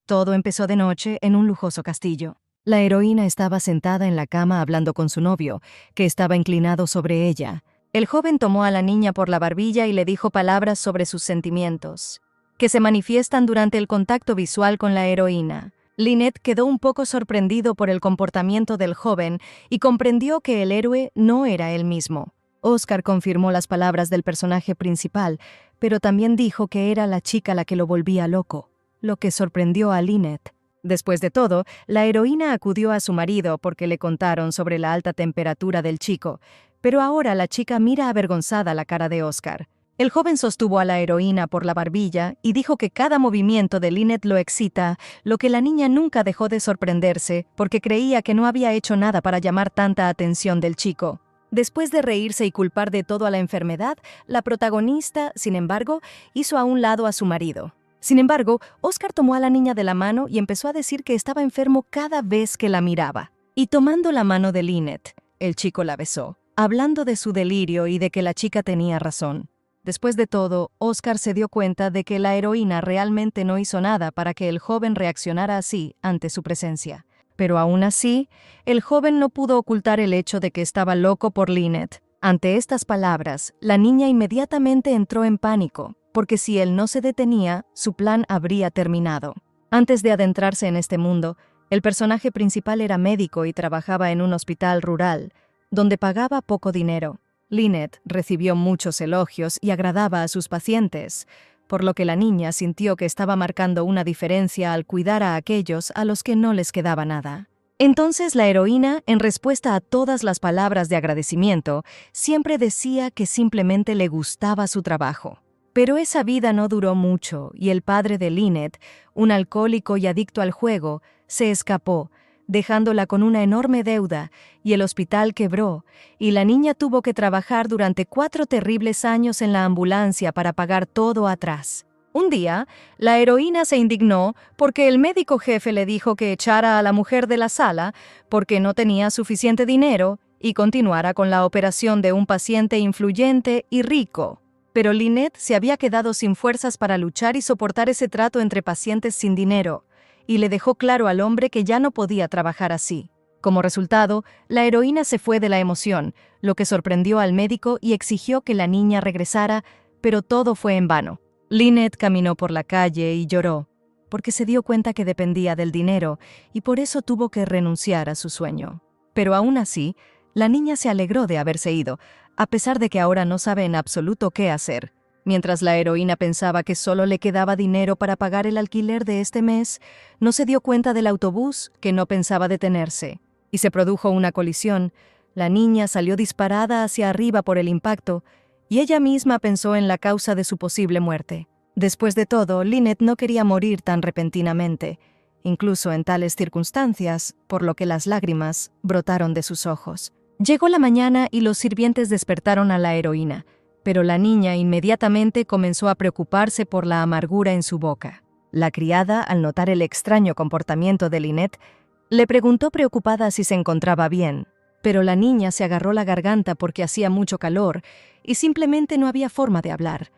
Todo empezó de noche en un lujoso castillo. La heroína estaba sentada en la cama hablando con su novio, que estaba inclinado sobre ella. El joven tomó a la niña por la barbilla y le dijo palabras sobre sus sentimientos, que se manifiestan durante el contacto visual con la heroína. Lynette quedó un poco sorprendido por el comportamiento del joven y comprendió que el héroe no era él mismo. Oscar confirmó las palabras del personaje principal, pero también dijo que era la chica la que lo volvía loco, lo que sorprendió a Lynette. Después de todo, la heroína acudió a su marido porque le contaron sobre la alta temperatura del chico, pero ahora la chica mira avergonzada la cara de Oscar. El joven sostuvo a la heroína por la barbilla y dijo que cada movimiento de Lynette lo excita, lo que la niña nunca dejó de sorprenderse porque creía que no había hecho nada para llamar tanta atención del chico. Después de reírse y culpar de todo a la enfermedad, la protagonista, sin embargo, hizo a un lado a su marido. Sin embargo, Oscar tomó a la niña de la mano y empezó a decir que estaba enfermo cada vez que la miraba. Y tomando la mano de Lynette, el chico la besó, hablando de su delirio y de que la chica tenía razón. Después de todo, Oscar se dio cuenta de que la heroína realmente no hizo nada para que el joven reaccionara así ante su presencia. Pero aún así, el joven no pudo ocultar el hecho de que estaba loco por Lynette. Ante estas palabras, la niña inmediatamente entró en pánico, porque si él no se detenía, su plan habría terminado. Antes de adentrarse en este mundo, el personaje principal era médico y trabajaba en un hospital rural, donde pagaba poco dinero. Lynette recibió muchos elogios y agradaba a sus pacientes, por lo que la niña sintió que estaba marcando una diferencia al cuidar a aquellos a los que no les quedaba nada. Entonces la heroína, en respuesta a todas las palabras de agradecimiento, siempre decía que simplemente le gustaba su trabajo. Pero esa vida no duró mucho y el padre de Lynette, un alcohólico y adicto al juego, se escapó, dejándola con una enorme deuda, y el hospital quebró, y la niña tuvo que trabajar durante 4 terribles años en la ambulancia para pagar todo atrás. Un día, la heroína se indignó porque el médico jefe le dijo que echara a la mujer de la sala porque no tenía suficiente dinero y continuara con la operación de un paciente influyente y rico. Pero Lynette se había quedado sin fuerzas para luchar y soportar ese trato entre pacientes sin dinero, y le dejó claro al hombre que ya no podía trabajar así. Como resultado, la heroína se fue de la emoción, lo que sorprendió al médico y exigió que la niña regresara, pero todo fue en vano. Lynette caminó por la calle y lloró, porque se dio cuenta que dependía del dinero y por eso tuvo que renunciar a su sueño. Pero aún así, la niña se alegró de haberse ido, a pesar de que ahora no sabe en absoluto qué hacer. Mientras la heroína pensaba que solo le quedaba dinero para pagar el alquiler de este mes, no se dio cuenta del autobús que no pensaba detenerse, y se produjo una colisión. La niña salió disparada hacia arriba por el impacto, y ella misma pensó en la causa de su posible muerte. Después de todo, Lynette no quería morir tan repentinamente, incluso en tales circunstancias, por lo que las lágrimas brotaron de sus ojos. Llegó la mañana y los sirvientes despertaron a la heroína, pero la niña inmediatamente comenzó a preocuparse por la amargura en su boca. La criada, al notar el extraño comportamiento de Lynette, le preguntó preocupada si se encontraba bien, pero la niña se agarró la garganta porque hacía mucho calor y simplemente no había forma de hablar,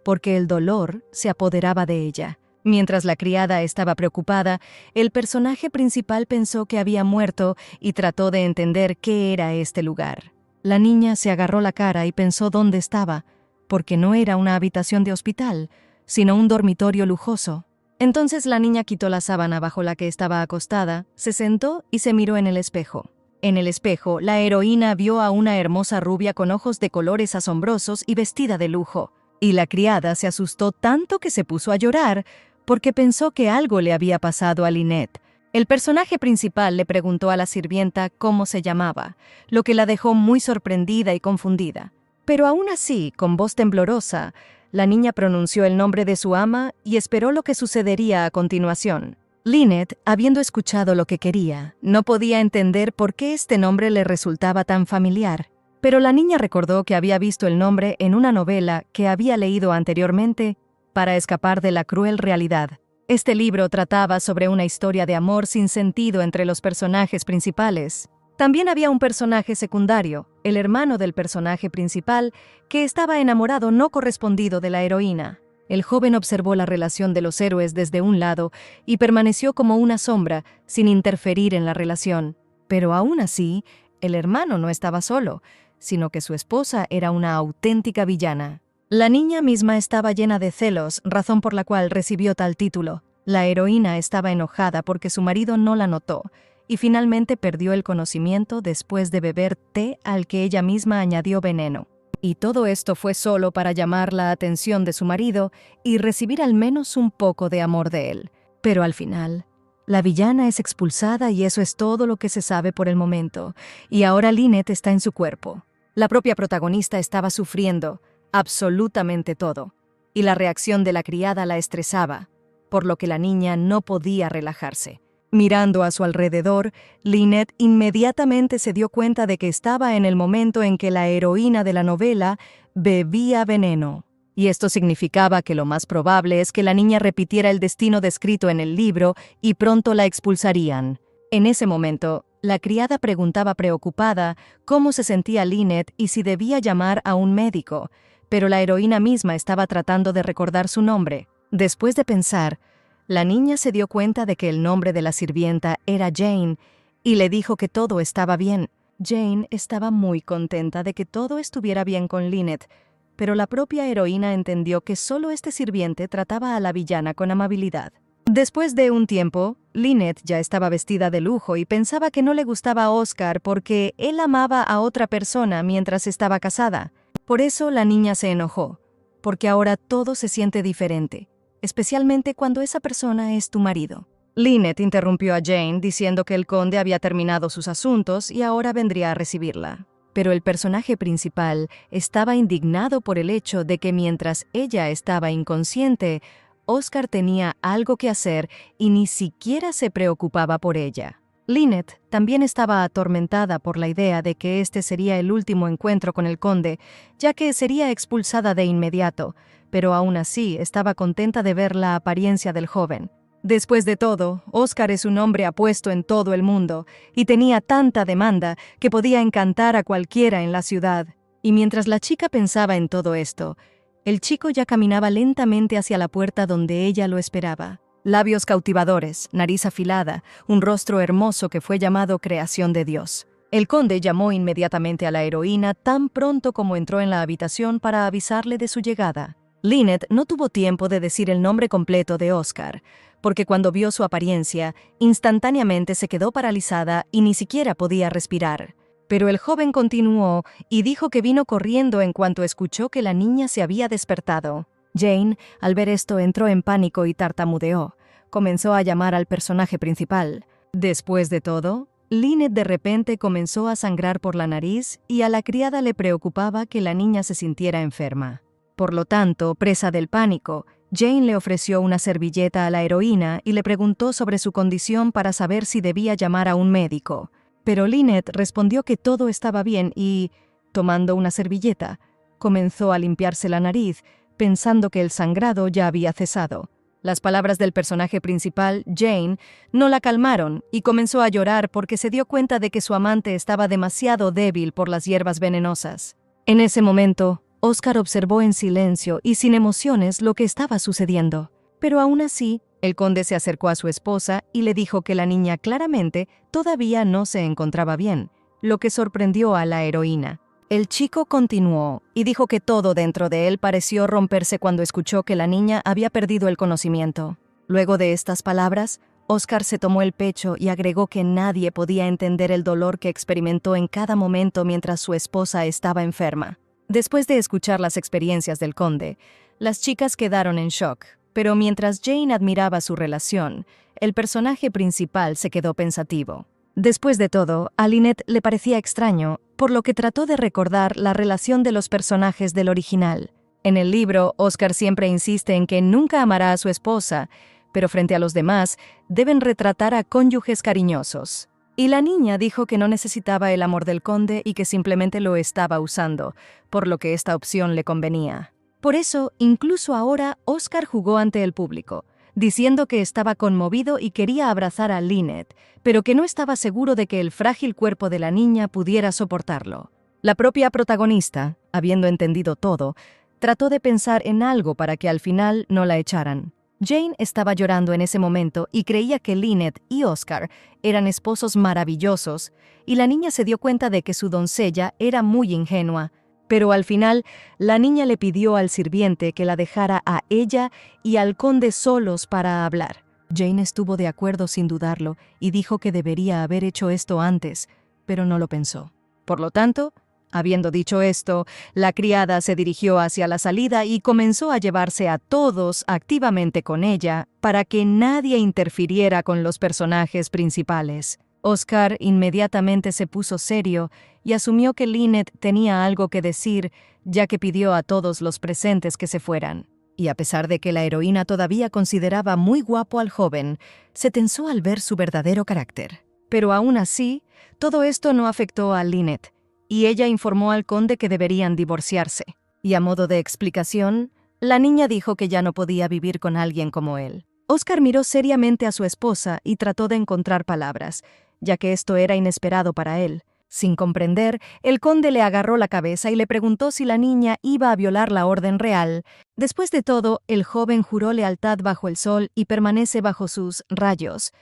porque el dolor se apoderaba de ella. Mientras la criada estaba preocupada, el personaje principal pensó que había muerto y trató de entender qué era este lugar. La niña se agarró la cara y pensó dónde estaba, porque no era una habitación de hospital, sino un dormitorio lujoso. Entonces la niña quitó la sábana bajo la que estaba acostada, se sentó y se miró en el espejo. En el espejo, la heroína vio a una hermosa rubia con ojos de colores asombrosos y vestida de lujo. Y la criada se asustó tanto que se puso a llorar, porque pensó que algo le había pasado a Lynette. El personaje principal le preguntó a la sirvienta cómo se llamaba, lo que la dejó muy sorprendida y confundida. Pero aún así, con voz temblorosa, la niña pronunció el nombre de su ama y esperó lo que sucedería a continuación. Lynette, habiendo escuchado lo que quería, no podía entender por qué este nombre le resultaba tan familiar. Pero la niña recordó que había visto el nombre en una novela que había leído anteriormente para escapar de la cruel realidad. Este libro trataba sobre una historia de amor sin sentido entre los personajes principales. También había un personaje secundario, el hermano del personaje principal, que estaba enamorado no correspondido de la heroína. El joven observó la relación de los héroes desde un lado y permaneció como una sombra, sin interferir en la relación. Pero aún así, el hermano no estaba solo, sino que su esposa era una auténtica villana. La niña misma estaba llena de celos, razón por la cual recibió tal título. La heroína estaba enojada porque su marido no la notó, y finalmente perdió el conocimiento después de beber té al que ella misma añadió veneno. Y todo esto fue solo para llamar la atención de su marido y recibir al menos un poco de amor de él. Pero al final, la villana es expulsada y eso es todo lo que se sabe por el momento. Y ahora Lynette está en su cuerpo. La propia protagonista estaba sufriendo absolutamente todo, y la reacción de la criada la estresaba, por lo que la niña no podía relajarse. Mirando a su alrededor, Lynette inmediatamente se dio cuenta de que estaba en el momento en que la heroína de la novela bebía veneno. Y esto significaba que lo más probable es que la niña repitiera el destino descrito en el libro y pronto la expulsarían. En ese momento, la criada preguntaba preocupada cómo se sentía Lynette y si debía llamar a un médico, pero la heroína misma estaba tratando de recordar su nombre. Después de pensar, la niña se dio cuenta de que el nombre de la sirvienta era Jane y le dijo que todo estaba bien. Jane estaba muy contenta de que todo estuviera bien con Lynette, pero la propia heroína entendió que solo este sirviente trataba a la villana con amabilidad. Después de un tiempo, Lynette ya estaba vestida de lujo y pensaba que no le gustaba a Oscar porque él amaba a otra persona mientras estaba casada. Por eso la niña se enojó, porque ahora todo se siente diferente, especialmente cuando esa persona es tu marido. Lynette interrumpió a Jane diciendo que el conde había terminado sus asuntos y ahora vendría a recibirla. Pero el personaje principal estaba indignado por el hecho de que mientras ella estaba inconsciente, Oscar tenía algo que hacer y ni siquiera se preocupaba por ella. Lynette también estaba atormentada por la idea de que este sería el último encuentro con el conde, ya que sería expulsada de inmediato, pero aún así estaba contenta de ver la apariencia del joven. Después de todo, Oscar es un hombre apuesto en todo el mundo, y tenía tanta demanda que podía encantar a cualquiera en la ciudad. Y mientras la chica pensaba en todo esto, el chico ya caminaba lentamente hacia la puerta donde ella lo esperaba. Labios cautivadores, nariz afilada, un rostro hermoso que fue llamado creación de Dios. El conde llamó inmediatamente a la heroína tan pronto como entró en la habitación para avisarle de su llegada. Lynette no tuvo tiempo de decir el nombre completo de Oscar, porque cuando vio su apariencia, instantáneamente se quedó paralizada y ni siquiera podía respirar. Pero el joven continuó y dijo que vino corriendo en cuanto escuchó que la niña se había despertado. Jane, al ver esto, entró en pánico y tartamudeó. Comenzó a llamar al personaje principal. Después de todo, Lynette de repente comenzó a sangrar por la nariz y a la criada le preocupaba que la niña se sintiera enferma. Por lo tanto, presa del pánico, Jane le ofreció una servilleta a la heroína y le preguntó sobre su condición para saber si debía llamar a un médico. Pero Lynette respondió que todo estaba bien y, tomando una servilleta, comenzó a limpiarse la nariz, pensando que el sangrado ya había cesado. Las palabras del personaje principal, Jane, no la calmaron y comenzó a llorar porque se dio cuenta de que su amante estaba demasiado débil por las hierbas venenosas. En ese momento, Oscar observó en silencio y sin emociones lo que estaba sucediendo. Pero aún así, el conde se acercó a su esposa y le dijo que la niña claramente todavía no se encontraba bien, lo que sorprendió a la heroína. El chico continuó y dijo que todo dentro de él pareció romperse cuando escuchó que la niña había perdido el conocimiento. Luego de estas palabras, Oscar se tomó el pecho y agregó que nadie podía entender el dolor que experimentó en cada momento mientras su esposa estaba enferma. Después de escuchar las experiencias del conde, las chicas quedaron en shock, pero mientras Jane admiraba su relación, el personaje principal se quedó pensativo. Después de todo, a Lynette le parecía extraño, por lo que trató de recordar la relación de los personajes del original. En el libro, Oscar siempre insiste en que nunca amará a su esposa, pero frente a los demás, deben retratar a cónyuges cariñosos. Y la niña dijo que no necesitaba el amor del conde y que simplemente lo estaba usando, por lo que esta opción le convenía. Por eso, incluso ahora, Oscar jugó ante el público, diciendo que estaba conmovido y quería abrazar a Lynette, pero que no estaba seguro de que el frágil cuerpo de la niña pudiera soportarlo. La propia protagonista, habiendo entendido todo, trató de pensar en algo para que al final no la echaran. Jane estaba llorando en ese momento y creía que Lynette y Oscar eran esposos maravillosos, y la niña se dio cuenta de que su doncella era muy ingenua. Pero al final, la niña le pidió al sirviente que la dejara a ella y al conde solos para hablar. Jane estuvo de acuerdo sin dudarlo y dijo que debería haber hecho esto antes, pero no lo pensó. Por lo tanto, habiendo dicho esto, la criada se dirigió hacia la salida y comenzó a llevarse a todos activamente con ella para que nadie interfiriera con los personajes principales. Oscar inmediatamente se puso serio y asumió que Lynette tenía algo que decir, ya que pidió a todos los presentes que se fueran. Y a pesar de que la heroína todavía consideraba muy guapo al joven, se tensó al ver su verdadero carácter. Pero aún así, todo esto no afectó a Lynette, y ella informó al conde que deberían divorciarse. Y a modo de explicación, la niña dijo que ya no podía vivir con alguien como él. Oscar miró seriamente a su esposa y trató de encontrar palabras, ya que esto era inesperado para él. Sin comprender, el conde le agarró la cabeza y le preguntó si la niña iba a violar la orden real. Después de todo, el joven juró lealtad bajo el sol y permanece bajo sus rayos,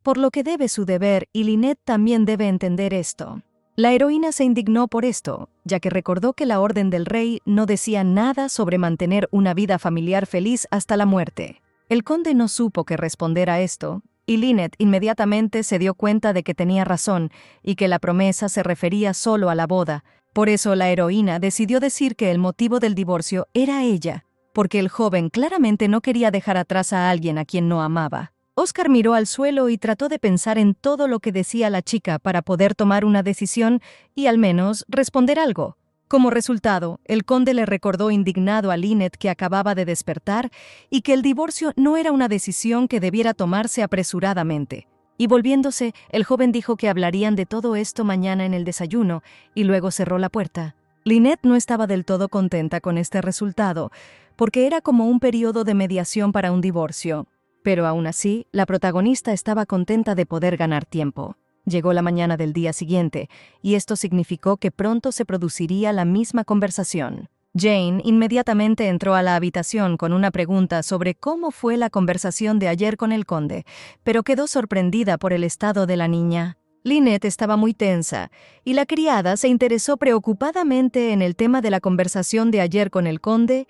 por lo que debe su deber, y Lynette también debe entender esto. La heroína se indignó por esto, ya que recordó que la orden del rey no decía nada sobre mantener una vida familiar feliz hasta la muerte. El conde no supo qué responder a esto, y Lynette inmediatamente se dio cuenta de que tenía razón y que la promesa se refería solo a la boda. Por eso la heroína decidió decir que el motivo del divorcio era ella, porque el joven claramente no quería dejar atrás a alguien a quien no amaba. Oscar miró al suelo y trató de pensar en todo lo que decía la chica para poder tomar una decisión y al menos responder algo. Como resultado, el conde le recordó indignado a Lynette que acababa de despertar y que el divorcio no era una decisión que debiera tomarse apresuradamente. Y volviéndose, el joven dijo que hablarían de todo esto mañana en el desayuno y luego cerró la puerta. Lynette no estaba del todo contenta con este resultado, porque era como un periodo de mediación para un divorcio. Pero aún así, la protagonista estaba contenta de poder ganar tiempo. Llegó la mañana del día siguiente, y esto significó que pronto se produciría la misma conversación. Jane inmediatamente entró a la habitación con una pregunta sobre cómo fue la conversación de ayer con el conde, pero quedó sorprendida por el estado de la niña. Lynette estaba muy tensa, y la criada se interesó preocupadamente en el tema de la conversación de ayer con el conde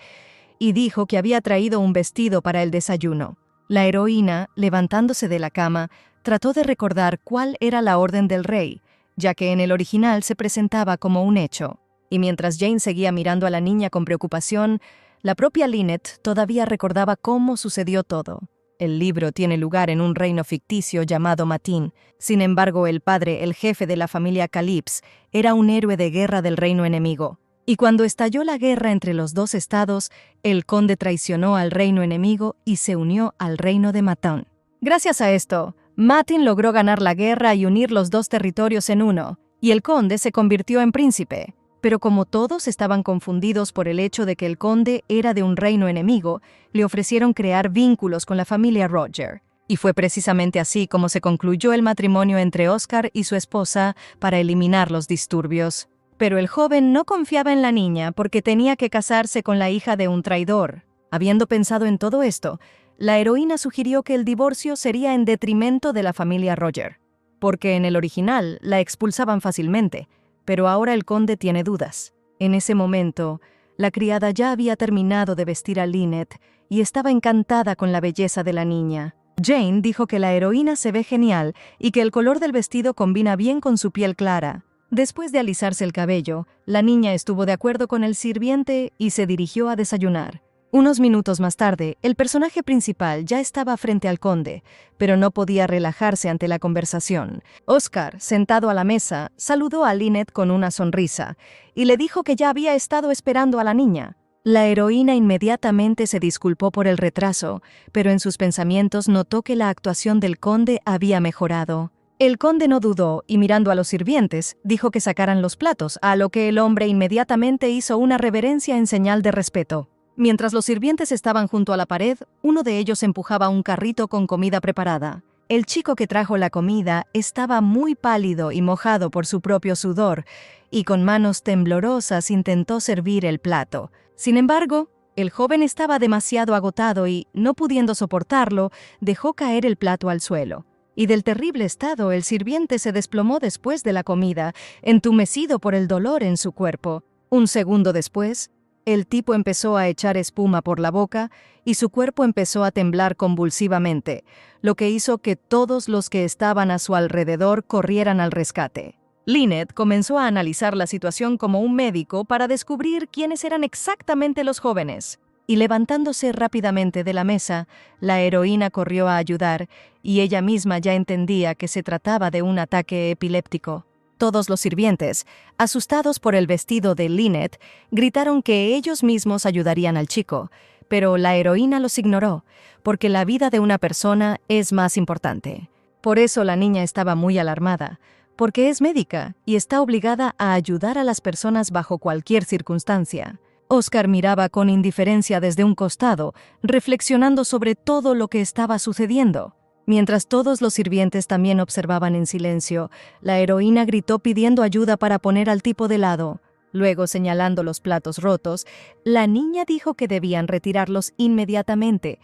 y dijo que había traído un vestido para el desayuno. La heroína, levantándose de la cama, trató de recordar cuál era la orden del rey, ya que en el original se presentaba como un hecho. Y mientras Jane seguía mirando a la niña con preocupación, la propia Lynette todavía recordaba cómo sucedió todo. El libro tiene lugar en un reino ficticio llamado Matin. Sin embargo, el padre, el jefe de la familia Calypso, era un héroe de guerra del reino enemigo. Y cuando estalló la guerra entre los dos estados, el conde traicionó al reino enemigo y se unió al reino de Matin. Gracias a esto, Matin logró ganar la guerra y unir los dos territorios en uno, y el conde se convirtió en príncipe. Pero como todos estaban confundidos por el hecho de que el conde era de un reino enemigo, le ofrecieron crear vínculos con la familia Roger. Y fue precisamente así como se concluyó el matrimonio entre Oscar y su esposa para eliminar los disturbios. Pero el joven no confiaba en la niña porque tenía que casarse con la hija de un traidor. Habiendo pensado en todo esto, la heroína sugirió que el divorcio sería en detrimento de la familia Roger, porque en el original la expulsaban fácilmente, pero ahora el conde tiene dudas. En ese momento, la criada ya había terminado de vestir a Lynette y estaba encantada con la belleza de la niña. Jane dijo que la heroína se ve genial y que el color del vestido combina bien con su piel clara. Después de alisarse el cabello, la niña estuvo de acuerdo con el sirviente y se dirigió a desayunar. Unos minutos más tarde, el personaje principal ya estaba frente al conde, pero no podía relajarse ante la conversación. Oscar, sentado a la mesa, saludó a Lynette con una sonrisa y le dijo que ya había estado esperando a la niña. La heroína inmediatamente se disculpó por el retraso, pero en sus pensamientos notó que la actuación del conde había mejorado. El conde no dudó y, mirando a los sirvientes, dijo que sacaran los platos, a lo que el hombre inmediatamente hizo una reverencia en señal de respeto. Mientras los sirvientes estaban junto a la pared, uno de ellos empujaba un carrito con comida preparada. El chico que trajo la comida estaba muy pálido y mojado por su propio sudor, y con manos temblorosas intentó servir el plato. Sin embargo, el joven estaba demasiado agotado y, no pudiendo soportarlo, dejó caer el plato al suelo. Y del terrible estado, el sirviente se desplomó después de la comida, entumecido por el dolor en su cuerpo. Un segundo después, el tipo empezó a echar espuma por la boca y su cuerpo empezó a temblar convulsivamente, lo que hizo que todos los que estaban a su alrededor corrieran al rescate. Lynette comenzó a analizar la situación como un médico para descubrir quiénes eran exactamente los jóvenes. Y levantándose rápidamente de la mesa, la heroína corrió a ayudar, y ella misma ya entendía que se trataba de un ataque epiléptico. Todos los sirvientes, asustados por el vestido de Lynette, gritaron que ellos mismos ayudarían al chico, pero la heroína los ignoró, porque la vida de una persona es más importante. Por eso la niña estaba muy alarmada, porque es médica y está obligada a ayudar a las personas bajo cualquier circunstancia. Oscar miraba con indiferencia desde un costado, reflexionando sobre todo lo que estaba sucediendo. Mientras todos los sirvientes también observaban en silencio, la heroína gritó pidiendo ayuda para poner al tipo de lado. Luego, señalando los platos rotos, la niña dijo que debían retirarlos inmediatamente,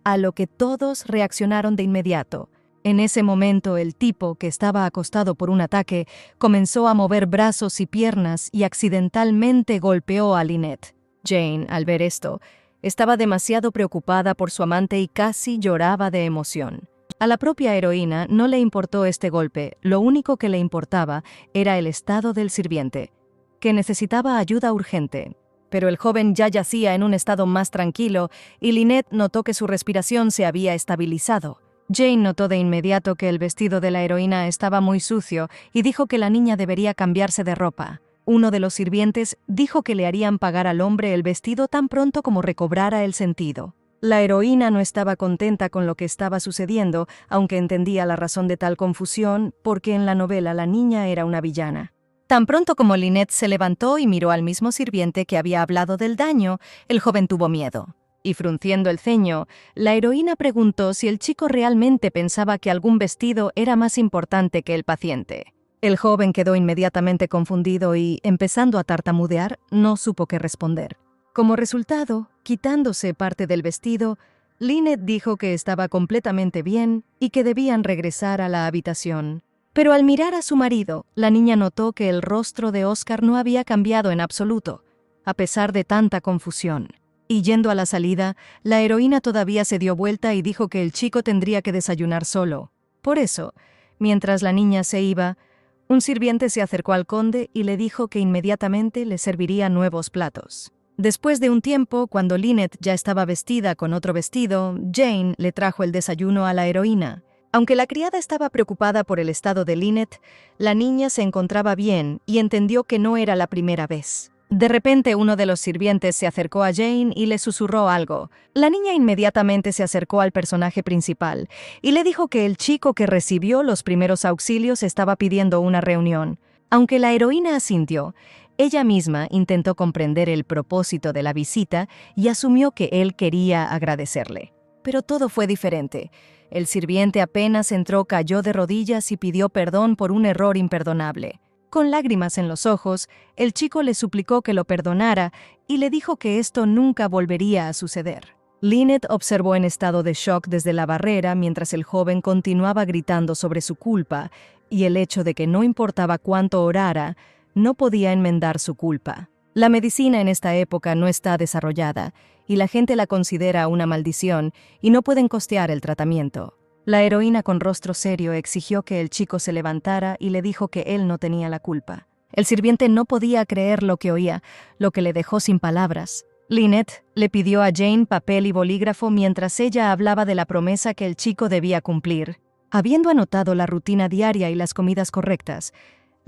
a lo que todos reaccionaron de inmediato. En ese momento, el tipo, que estaba acostado por un ataque, comenzó a mover brazos y piernas y accidentalmente golpeó a Lynette. Jane, al ver esto, estaba demasiado preocupada por su amante y casi lloraba de emoción. A la propia heroína no le importó este golpe, lo único que le importaba era el estado del sirviente, que necesitaba ayuda urgente. Pero el joven ya yacía en un estado más tranquilo y Lynette notó que su respiración se había estabilizado. Jane notó de inmediato que el vestido de la heroína estaba muy sucio y dijo que la niña debería cambiarse de ropa. Uno de los sirvientes dijo que le harían pagar al hombre el vestido tan pronto como recobrara el sentido. La heroína no estaba contenta con lo que estaba sucediendo, aunque entendía la razón de tal confusión, porque en la novela la niña era una villana. Tan pronto como Lynette se levantó y miró al mismo sirviente que había hablado del daño, el joven tuvo miedo. Y frunciendo el ceño, la heroína preguntó si el chico realmente pensaba que algún vestido era más importante que el paciente. El joven quedó inmediatamente confundido y, empezando a tartamudear, no supo qué responder. Como resultado, quitándose parte del vestido, Lynette dijo que estaba completamente bien y que debían regresar a la habitación. Pero al mirar a su marido, la niña notó que el rostro de Oscar no había cambiado en absoluto, a pesar de tanta confusión. Y yendo a la salida, la heroína todavía se dio vuelta y dijo que el chico tendría que desayunar solo. Por eso, mientras la niña se iba, un sirviente se acercó al conde y le dijo que inmediatamente le serviría nuevos platos. Después de un tiempo, cuando Lynette ya estaba vestida con otro vestido, Jane le trajo el desayuno a la heroína. Aunque la criada estaba preocupada por el estado de Lynette, la niña se encontraba bien y entendió que no era la primera vez. De repente, uno de los sirvientes se acercó a Jane y le susurró algo. La niña inmediatamente se acercó al personaje principal y le dijo que el chico que recibió los primeros auxilios estaba pidiendo una reunión. Aunque la heroína asintió, ella misma intentó comprender el propósito de la visita y asumió que él quería agradecerle. Pero todo fue diferente. El sirviente apenas entró, cayó de rodillas y pidió perdón por un error imperdonable. Con lágrimas en los ojos, el chico le suplicó que lo perdonara y le dijo que esto nunca volvería a suceder. Lynette observó en estado de shock desde la barrera mientras el joven continuaba gritando sobre su culpa y el hecho de que no importaba cuánto orara, no podía enmendar su culpa. La medicina en esta época no está desarrollada y la gente la considera una maldición y no pueden costear el tratamiento. La heroína con rostro serio exigió que el chico se levantara y le dijo que él no tenía la culpa. El sirviente no podía creer lo que oía, lo que le dejó sin palabras. Lynette le pidió a Jane papel y bolígrafo mientras ella hablaba de la promesa que el chico debía cumplir. Habiendo anotado la rutina diaria y las comidas correctas,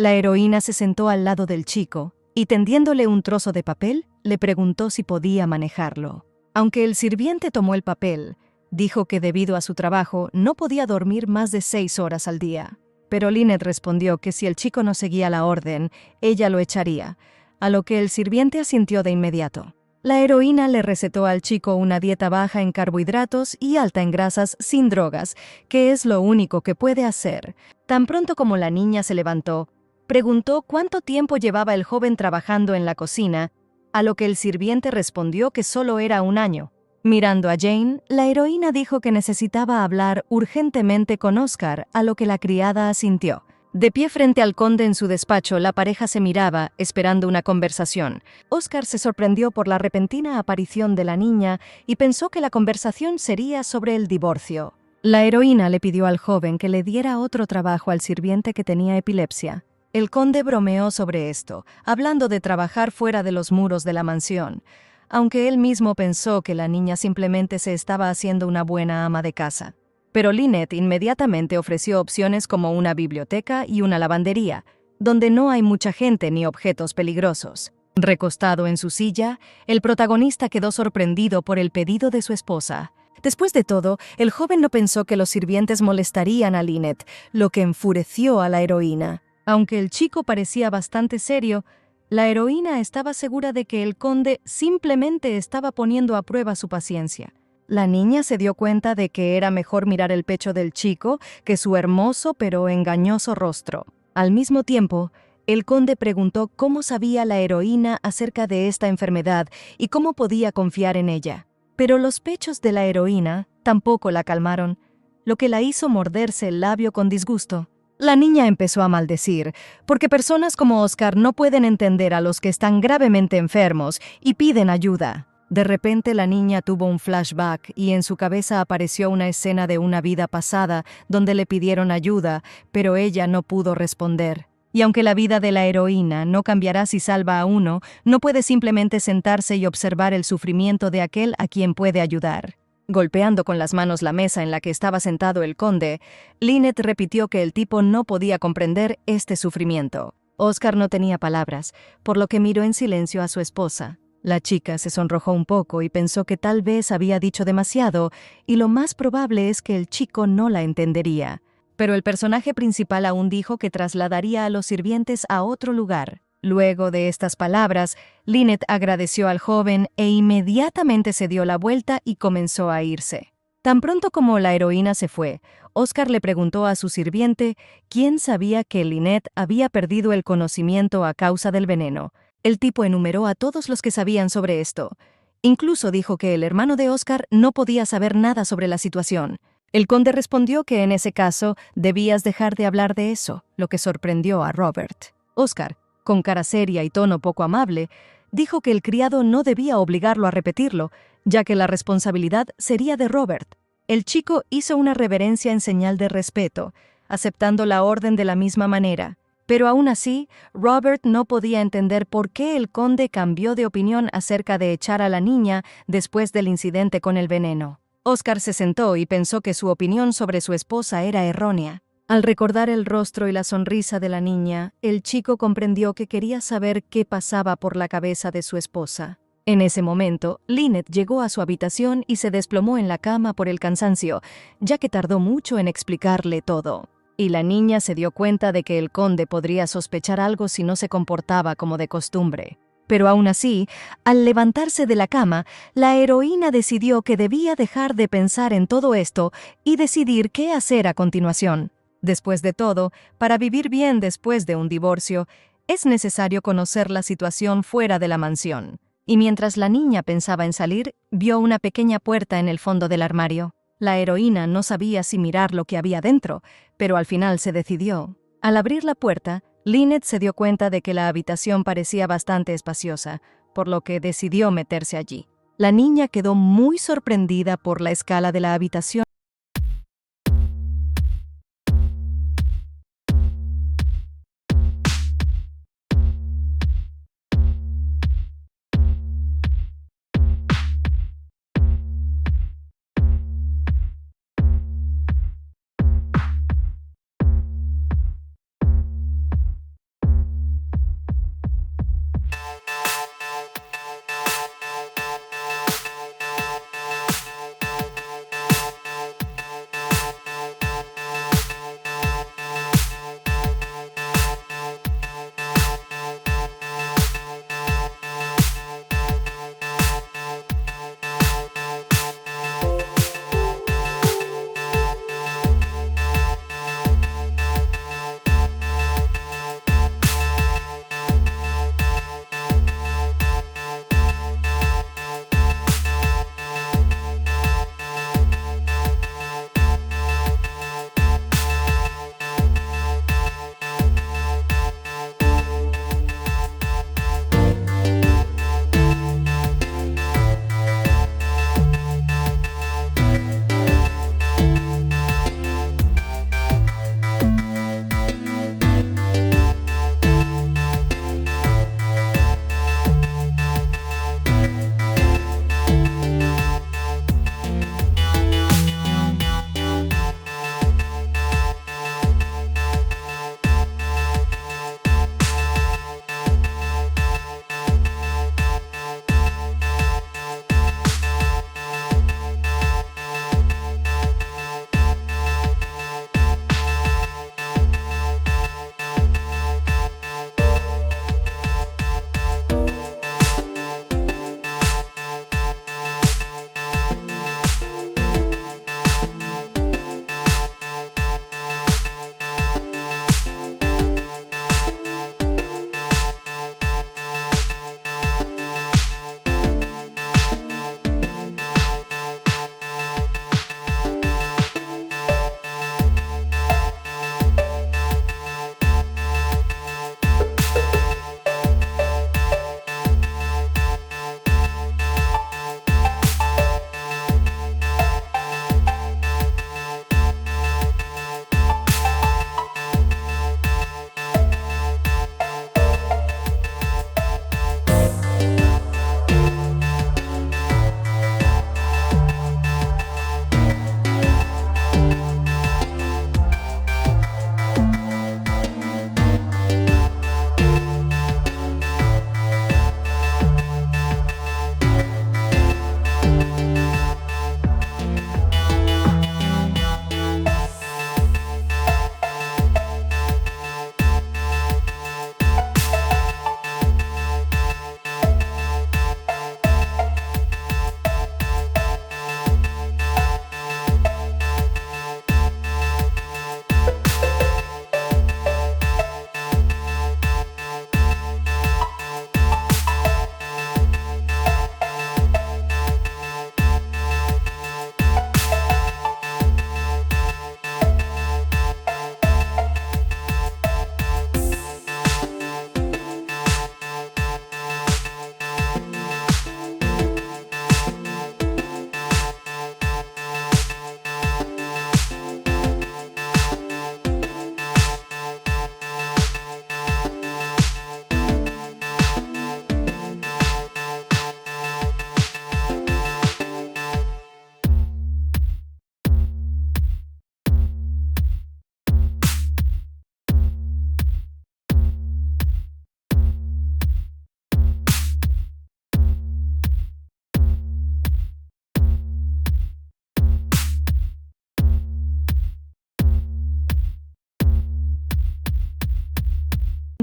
la heroína se sentó al lado del chico y, tendiéndole un trozo de papel, le preguntó si podía manejarlo. Aunque el sirviente tomó el papel, dijo que debido a su trabajo no podía dormir más de 6 horas al día. Pero Lynette respondió que si el chico no seguía la orden, ella lo echaría, a lo que el sirviente asintió de inmediato. La heroína le recetó al chico una dieta baja en carbohidratos y alta en grasas sin drogas, que es lo único que puede hacer. Tan pronto como la niña se levantó, preguntó cuánto tiempo llevaba el joven trabajando en la cocina, a lo que el sirviente respondió que solo era 1 año. Mirando a Jane, la heroína dijo que necesitaba hablar urgentemente con Oscar, a lo que la criada asintió. De pie frente al conde en su despacho, la pareja se miraba, esperando una conversación. Oscar se sorprendió por la repentina aparición de la niña y pensó que la conversación sería sobre el divorcio. La heroína le pidió al joven que le diera otro trabajo al sirviente que tenía epilepsia. El conde bromeó sobre esto, hablando de trabajar fuera de los muros de la mansión, aunque él mismo pensó que la niña simplemente se estaba haciendo una buena ama de casa. Pero Lynette inmediatamente ofreció opciones como una biblioteca y una lavandería, donde no hay mucha gente ni objetos peligrosos. Recostado en su silla, el protagonista quedó sorprendido por el pedido de su esposa. Después de todo, el joven no pensó que los sirvientes molestarían a Lynette, lo que enfureció a la heroína. Aunque el chico parecía bastante serio, la heroína estaba segura de que el conde simplemente estaba poniendo a prueba su paciencia. La niña se dio cuenta de que era mejor mirar el pecho del chico que su hermoso pero engañoso rostro. Al mismo tiempo, el conde preguntó cómo sabía la heroína acerca de esta enfermedad y cómo podía confiar en ella. Pero los pechos de la heroína tampoco la calmaron, lo que la hizo morderse el labio con disgusto. La niña empezó a maldecir, porque personas como Oscar no pueden entender a los que están gravemente enfermos y piden ayuda. De repente la niña tuvo un flashback y en su cabeza apareció una escena de una vida pasada donde le pidieron ayuda, pero ella no pudo responder. Y aunque la vida de la heroína no cambiará si salva a uno, no puede simplemente sentarse y observar el sufrimiento de aquel a quien puede ayudar. Golpeando con las manos la mesa en la que estaba sentado el conde, Lynette repitió que el tipo no podía comprender este sufrimiento. Oscar no tenía palabras, por lo que miró en silencio a su esposa. La chica se sonrojó un poco y pensó que tal vez había dicho demasiado, y lo más probable es que el chico no la entendería. Pero el personaje principal aún dijo que trasladaría a los sirvientes a otro lugar. Luego de estas palabras, Lynette agradeció al joven e inmediatamente se dio la vuelta y comenzó a irse. Tan pronto como la heroína se fue, Oscar le preguntó a su sirviente quién sabía que Lynette había perdido el conocimiento a causa del veneno. El tipo enumeró a todos los que sabían sobre esto. Incluso dijo que el hermano de Oscar no podía saber nada sobre la situación. El conde respondió que en ese caso debías dejar de hablar de eso, lo que sorprendió a Robert. Oscar, con cara seria y tono poco amable, dijo que el criado no debía obligarlo a repetirlo, ya que la responsabilidad sería de Robert. El chico hizo una reverencia en señal de respeto, aceptando la orden de la misma manera. Pero aún así, Robert no podía entender por qué el conde cambió de opinión acerca de echar a la niña después del incidente con el veneno. Oscar se sentó y pensó que su opinión sobre su esposa era errónea. Al recordar el rostro y la sonrisa de la niña, el chico comprendió que quería saber qué pasaba por la cabeza de su esposa. En ese momento, Lynette llegó a su habitación y se desplomó en la cama por el cansancio, ya que tardó mucho en explicarle todo. Y la niña se dio cuenta de que el conde podría sospechar algo si no se comportaba como de costumbre. Pero aún así, al levantarse de la cama, la heroína decidió que debía dejar de pensar en todo esto y decidir qué hacer a continuación. Después de todo, para vivir bien después de un divorcio, es necesario conocer la situación fuera de la mansión. Y mientras la niña pensaba en salir, vio una pequeña puerta en el fondo del armario. La heroína no sabía si mirar lo que había dentro, pero al final se decidió. Al abrir la puerta, Lynette se dio cuenta de que la habitación parecía bastante espaciosa, por lo que decidió meterse allí. La niña quedó muy sorprendida por la escala de la habitación.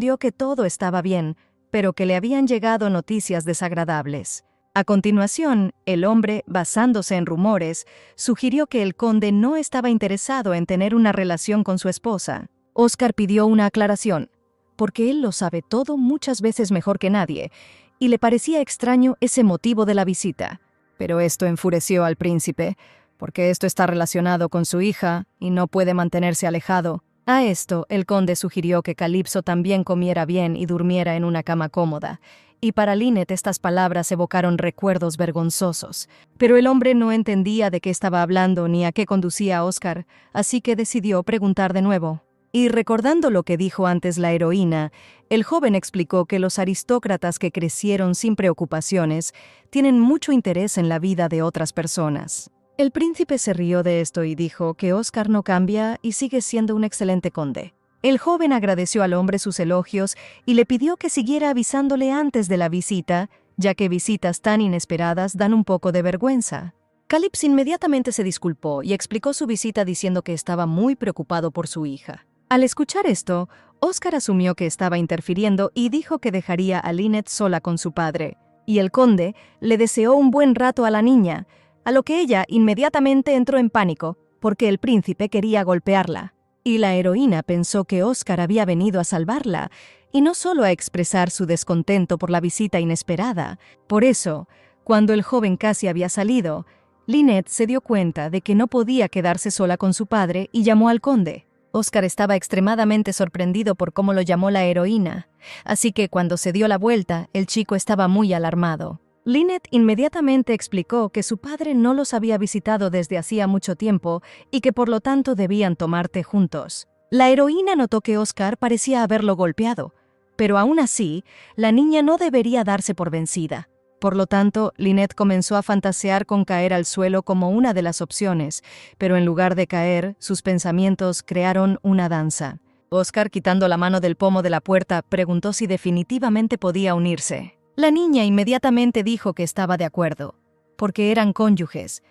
respondió que todo estaba bien, pero que le habían llegado noticias desagradables. A continuación, el hombre, basándose en rumores, sugirió que el conde no estaba interesado en tener una relación con su esposa. Oscar pidió una aclaración, porque él lo sabe todo muchas veces mejor que nadie, y le parecía extraño ese motivo de la visita. Pero esto enfureció al príncipe, porque esto está relacionado con su hija y no puede mantenerse alejado. A esto, el conde sugirió que Calipso también comiera bien y durmiera en una cama cómoda, y para Lynette estas palabras evocaron recuerdos vergonzosos. Pero el hombre no entendía de qué estaba hablando ni a qué conducía a Oscar, así que decidió preguntar de nuevo. Y recordando lo que dijo antes la heroína, el joven explicó que los aristócratas que crecieron sin preocupaciones tienen mucho interés en la vida de otras personas. El príncipe se rió de esto y dijo que Oscar no cambia y sigue siendo un excelente conde. El joven agradeció al hombre sus elogios y le pidió que siguiera avisándole antes de la visita, ya que visitas tan inesperadas dan un poco de vergüenza. Calipso inmediatamente se disculpó y explicó su visita diciendo que estaba muy preocupado por su hija. Al escuchar esto, Oscar asumió que estaba interfiriendo y dijo que dejaría a Lynette sola con su padre, y el conde le deseó un buen rato a la niña, a lo que ella inmediatamente entró en pánico, porque el príncipe quería golpearla. Y la heroína pensó que Oscar había venido a salvarla, y no solo a expresar su descontento por la visita inesperada. Por eso, cuando el joven casi había salido, Lynette se dio cuenta de que no podía quedarse sola con su padre y llamó al conde. Oscar estaba extremadamente sorprendido por cómo lo llamó la heroína, así que cuando se dio la vuelta, el chico estaba muy alarmado. Lynette inmediatamente explicó que su padre no los había visitado desde hacía mucho tiempo y que por lo tanto debían tomar té juntos. La heroína notó que Oscar parecía haberlo golpeado, pero aún así, la niña no debería darse por vencida. Por lo tanto, Lynette comenzó a fantasear con caer al suelo como una de las opciones, pero en lugar de caer, sus pensamientos crearon una danza. Oscar, quitando la mano del pomo de la puerta, preguntó si definitivamente podía unirse. La niña inmediatamente dijo que estaba de acuerdo, porque eran cónyuges,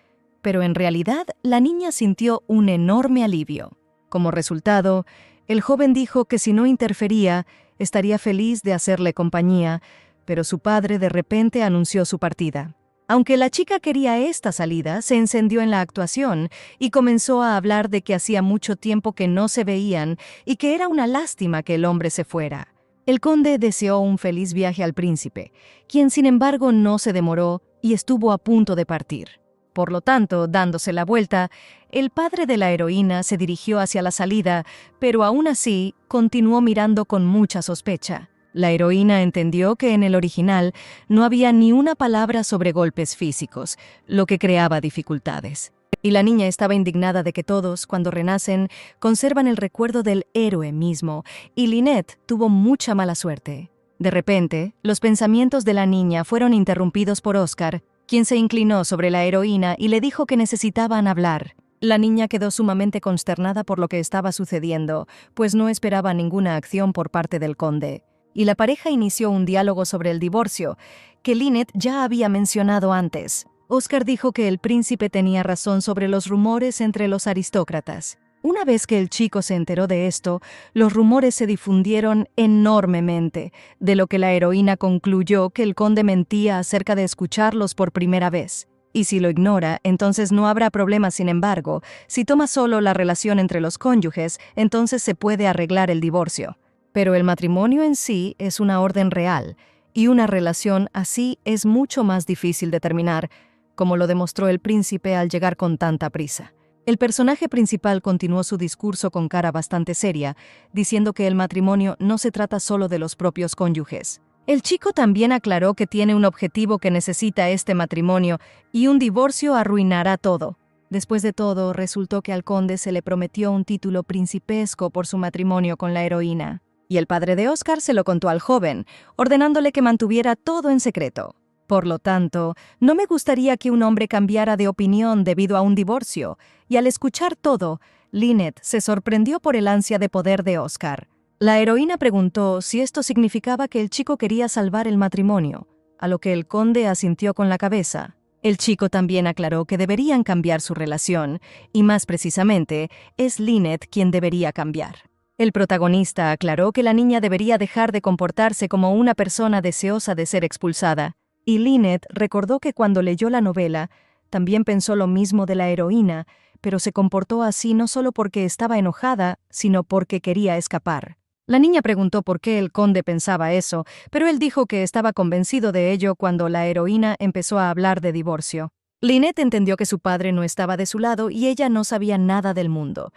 pero en realidad la niña sintió un enorme alivio. Como resultado, el joven dijo que si no interfería, estaría feliz de hacerle compañía, pero su padre de repente anunció su partida. Aunque la chica quería esta salida, se encendió en la actuación y comenzó a hablar de que hacía mucho tiempo que no se veían y que era una lástima que el hombre se fuera. El conde deseó un feliz viaje al príncipe, quien sin embargo no se demoró y estuvo a punto de partir. Por lo tanto, dándose la vuelta, el padre de la heroína se dirigió hacia la salida, pero aún así continuó mirando con mucha sospecha. La heroína entendió que en el original no había ni una palabra sobre golpes físicos, lo que creaba dificultades. Y la niña estaba indignada de que todos, cuando renacen, conservan el recuerdo del héroe mismo, y Lynette tuvo mucha mala suerte. De repente, los pensamientos de la niña fueron interrumpidos por Oscar, quien se inclinó sobre la heroína y le dijo que necesitaban hablar. La niña quedó sumamente consternada por lo que estaba sucediendo, pues no esperaba ninguna acción por parte del conde. Y la pareja inició un diálogo sobre el divorcio, que Lynette ya había mencionado antes. Oscar dijo que el príncipe tenía razón sobre los rumores entre los aristócratas. Una vez que el chico se enteró de esto, los rumores se difundieron enormemente, de lo que la heroína concluyó que el conde mentía acerca de escucharlos por primera vez. Y si lo ignora, entonces no habrá problema. Sin embargo, si toma solo la relación entre los cónyuges, entonces se puede arreglar el divorcio. Pero el matrimonio en sí es una orden real, y una relación así es mucho más difícil de terminar, como lo demostró el príncipe al llegar con tanta prisa. El personaje principal continuó su discurso con cara bastante seria, diciendo que el matrimonio no se trata solo de los propios cónyuges. El chico también aclaró que tiene un objetivo que necesita este matrimonio y un divorcio arruinará todo. Después de todo, resultó que al conde se le prometió un título principesco por su matrimonio con la heroína. Y el padre de Oscar se lo contó al joven, ordenándole que mantuviera todo en secreto. Por lo tanto, no me gustaría que un hombre cambiara de opinión debido a un divorcio, y al escuchar todo, Lynette se sorprendió por el ansia de poder de Oscar. La heroína preguntó si esto significaba que el chico quería salvar el matrimonio, a lo que el conde asintió con la cabeza. El chico también aclaró que deberían cambiar su relación, y más precisamente, es Lynette quien debería cambiar. El protagonista aclaró que la niña debería dejar de comportarse como una persona deseosa de ser expulsada, y Lynette recordó que cuando leyó la novela, también pensó lo mismo de la heroína, pero se comportó así no solo porque estaba enojada, sino porque quería escapar. La niña preguntó por qué el conde pensaba eso, pero él dijo que estaba convencido de ello cuando la heroína empezó a hablar de divorcio. Lynette entendió que su padre no estaba de su lado y ella no sabía nada del mundo.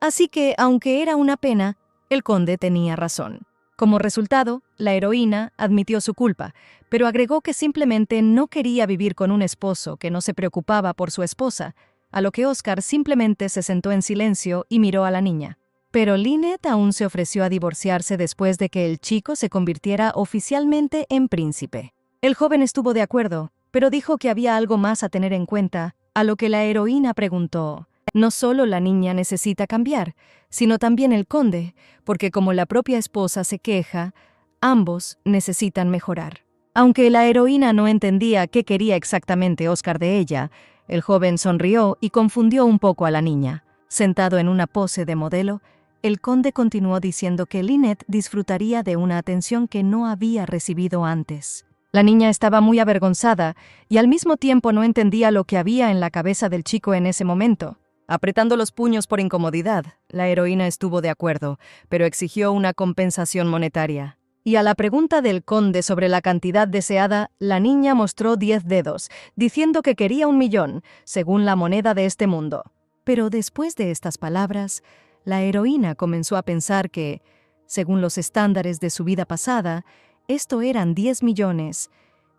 Así que, aunque era una pena, el conde tenía razón. Como resultado, la heroína admitió su culpa, pero agregó que simplemente no quería vivir con un esposo que no se preocupaba por su esposa, a lo que Oscar simplemente se sentó en silencio y miró a la niña. Pero Lynette aún se ofreció a divorciarse después de que el chico se convirtiera oficialmente en príncipe. El joven estuvo de acuerdo, pero dijo que había algo más a tener en cuenta, a lo que la heroína preguntó: no solo la niña necesita cambiar, sino también el conde, porque como la propia esposa se queja, ambos necesitan mejorar. Aunque la heroína no entendía qué quería exactamente Oscar de ella, el joven sonrió y confundió un poco a la niña. Sentado en una pose de modelo, el conde continuó diciendo que Lynette disfrutaría de una atención que no había recibido antes. La niña estaba muy avergonzada y al mismo tiempo no entendía lo que había en la cabeza del chico en ese momento. Apretando los puños por incomodidad, la heroína estuvo de acuerdo, pero exigió una compensación monetaria. Y a la pregunta del conde sobre la cantidad deseada, la niña mostró 10 dedos, diciendo que quería 1.000.000, según la moneda de este mundo. Pero después de estas palabras, la heroína comenzó a pensar que, según los estándares de su vida pasada, esto eran 10 millones,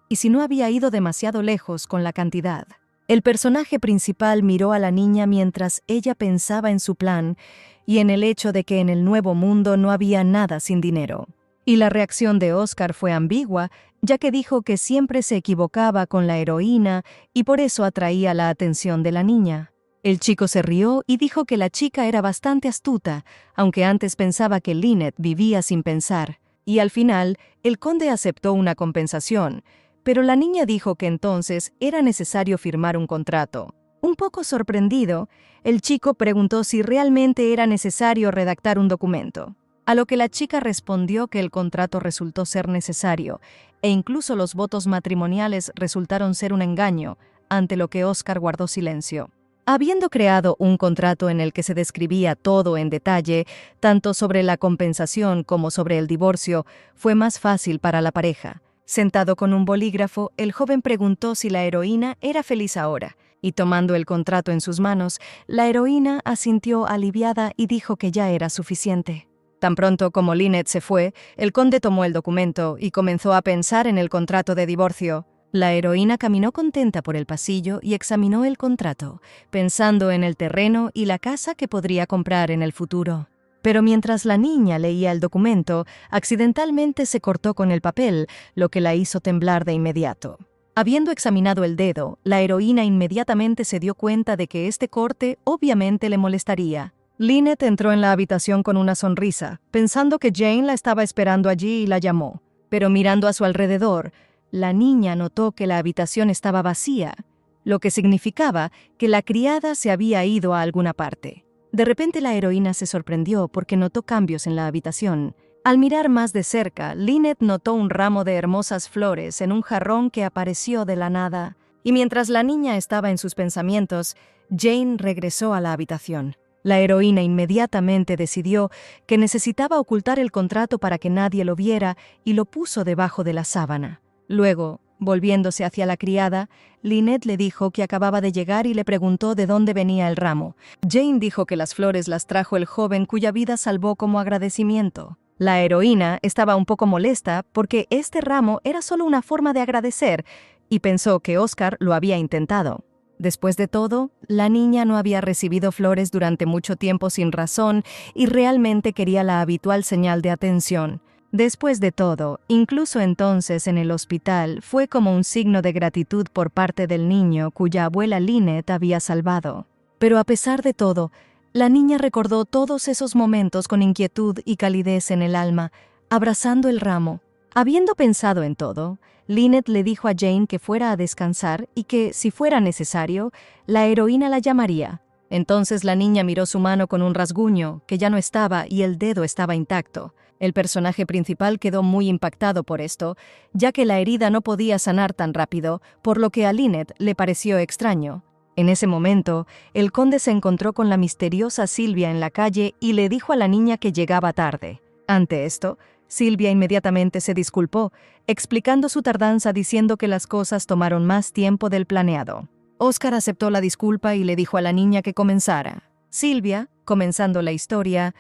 y si no había ido demasiado lejos con la cantidad. El personaje principal miró a la niña mientras ella pensaba en su plan y en el hecho de que en el nuevo mundo no había nada sin dinero. Y la reacción de Oscar fue ambigua, ya que dijo que siempre se equivocaba con la heroína y por eso atraía la atención de la niña. El chico se rió y dijo que la chica era bastante astuta, aunque antes pensaba que Lynette vivía sin pensar. Y al final, el conde aceptó una compensación, pero la niña dijo que entonces era necesario firmar un contrato. Un poco sorprendido, el chico preguntó si realmente era necesario redactar un documento, a lo que la chica respondió que el contrato resultó ser necesario, e incluso los votos matrimoniales resultaron ser un engaño, ante lo que Oscar guardó silencio. Habiendo creado un contrato en el que se describía todo en detalle, tanto sobre la compensación como sobre el divorcio, fue más fácil para la pareja. Sentado con un bolígrafo, el joven preguntó si la heroína era feliz ahora, y tomando el contrato en sus manos, la heroína asintió aliviada y dijo que ya era suficiente. Tan pronto como Lynette se fue, el conde tomó el documento y comenzó a pensar en el contrato de divorcio. La heroína caminó contenta por el pasillo y examinó el contrato, pensando en el terreno y la casa que podría comprar en el futuro. Pero mientras la niña leía el documento, accidentalmente se cortó con el papel, lo que la hizo temblar de inmediato. Habiendo examinado el dedo, la heroína inmediatamente se dio cuenta de que este corte obviamente le molestaría. Lynette entró en la habitación con una sonrisa, pensando que Jane la estaba esperando allí y la llamó. Pero mirando a su alrededor, la niña notó que la habitación estaba vacía, lo que significaba que la criada se había ido a alguna parte. De repente la heroína se sorprendió porque notó cambios en la habitación. Al mirar más de cerca, Lynette notó un ramo de hermosas flores en un jarrón que apareció de la nada. Y mientras la niña estaba en sus pensamientos, Jane regresó a la habitación. La heroína inmediatamente decidió que necesitaba ocultar el contrato para que nadie lo viera y lo puso debajo de la sábana. Luego, volviéndose hacia la criada, Lynette le dijo que acababa de llegar y le preguntó de dónde venía el ramo. Jane dijo que las flores las trajo el joven cuya vida salvó como agradecimiento. La heroína estaba un poco molesta porque este ramo era solo una forma de agradecer y pensó que Oscar lo había intentado. Después de todo, la niña no había recibido flores durante mucho tiempo sin razón y realmente quería la habitual señal de atención. Después de todo, incluso entonces en el hospital, fue como un signo de gratitud por parte del niño cuya abuela Lynette había salvado. Pero a pesar de todo, la niña recordó todos esos momentos con inquietud y calidez en el alma, abrazando el ramo. Habiendo pensado en todo, Lynette le dijo a Jane que fuera a descansar y que, si fuera necesario, la heroína la llamaría. Entonces la niña miró su mano con un rasguño, que ya no estaba y el dedo estaba intacto. El personaje principal quedó muy impactado por esto, ya que la herida no podía sanar tan rápido, por lo que a Lynette le pareció extraño. En ese momento, el conde se encontró con la misteriosa Silvia en la calle y le dijo a la niña que llegaba tarde. Ante esto, Silvia inmediatamente se disculpó, explicando su tardanza diciendo que las cosas tomaron más tiempo del planeado. Oscar aceptó la disculpa y le dijo a la niña que comenzara. Silvia, comenzando la historia,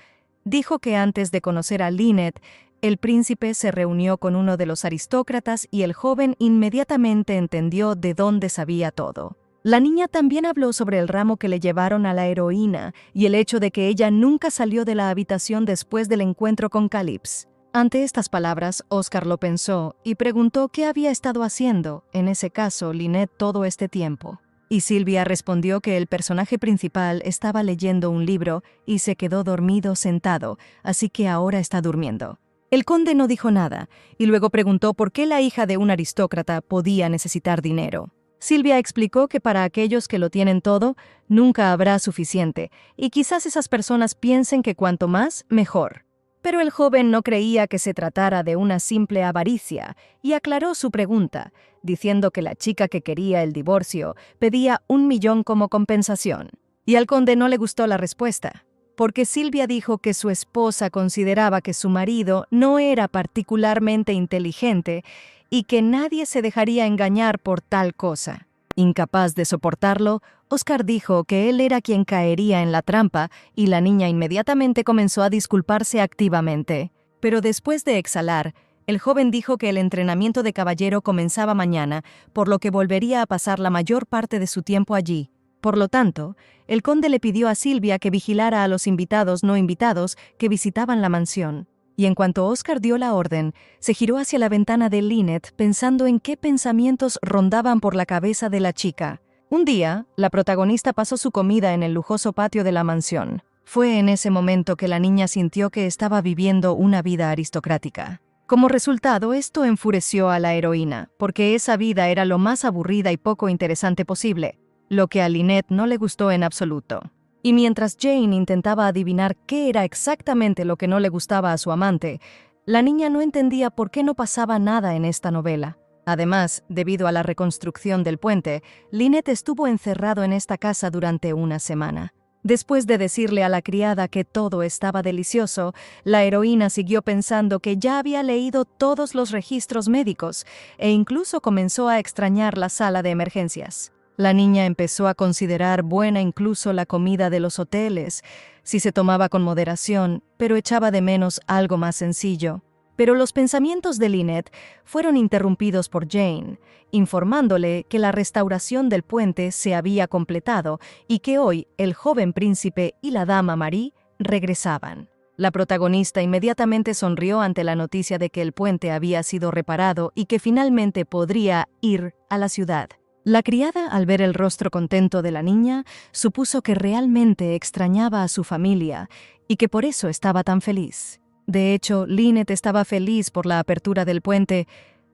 dijo que antes de conocer a Lynette, el príncipe se reunió con uno de los aristócratas y el joven inmediatamente entendió de dónde sabía todo. La niña también habló sobre el ramo que le llevaron a la heroína y el hecho de que ella nunca salió de la habitación después del encuentro con Calypso. Ante estas palabras, Oscar lo pensó y preguntó qué había estado haciendo, en ese caso, Lynette, todo este tiempo. Y Silvia respondió que el personaje principal estaba leyendo un libro y se quedó dormido sentado, así que ahora está durmiendo. El conde no dijo nada y luego preguntó por qué la hija de un aristócrata podía necesitar dinero. Silvia explicó que para aquellos que lo tienen todo, nunca habrá suficiente, y quizás esas personas piensen que cuanto más, mejor. Pero el joven no creía que se tratara de una simple avaricia y aclaró su pregunta, diciendo que la chica que quería el divorcio pedía 1 millón como compensación. Y al conde no le gustó la respuesta, porque Silvia dijo que su esposa consideraba que su marido no era particularmente inteligente y que nadie se dejaría engañar por tal cosa. Incapaz de soportarlo, Oscar dijo que él era quien caería en la trampa y la niña inmediatamente comenzó a disculparse activamente. Pero después de exhalar, el joven dijo que el entrenamiento de caballero comenzaba mañana, por lo que volvería a pasar la mayor parte de su tiempo allí. Por lo tanto, el conde le pidió a Silvia que vigilara a los invitados no invitados que visitaban la mansión. Y en cuanto Oscar dio la orden, se giró hacia la ventana de Lynette pensando en qué pensamientos rondaban por la cabeza de la chica. Un día, la protagonista pasó su comida en el lujoso patio de la mansión. Fue en ese momento que la niña sintió que estaba viviendo una vida aristocrática. Como resultado, esto enfureció a la heroína, porque esa vida era lo más aburrida y poco interesante posible, lo que a Lynette no le gustó en absoluto. Y mientras Jane intentaba adivinar qué era exactamente lo que no le gustaba a su amante, la niña no entendía por qué no pasaba nada en esta novela. Además, debido a la reconstrucción del puente, Lynette estuvo encerrado en esta casa durante una semana. Después de decirle a la criada que todo estaba delicioso, la heroína siguió pensando que ya había leído todos los registros médicos e incluso comenzó a extrañar la sala de emergencias. La niña empezó a considerar buena incluso la comida de los hoteles, si se tomaba con moderación, pero echaba de menos algo más sencillo. Pero los pensamientos de Lynette fueron interrumpidos por Jane, informándole que la restauración del puente se había completado y que hoy el joven príncipe y la dama Marie regresaban. La protagonista inmediatamente sonrió ante la noticia de que el puente había sido reparado y que finalmente podría ir a la ciudad. La criada, al ver el rostro contento de la niña, supuso que realmente extrañaba a su familia y que por eso estaba tan feliz. De hecho, Lynette estaba feliz por la apertura del puente,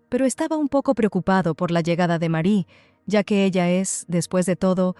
pero estaba un poco preocupado por la llegada de Marie, ya que ella es, después de todo,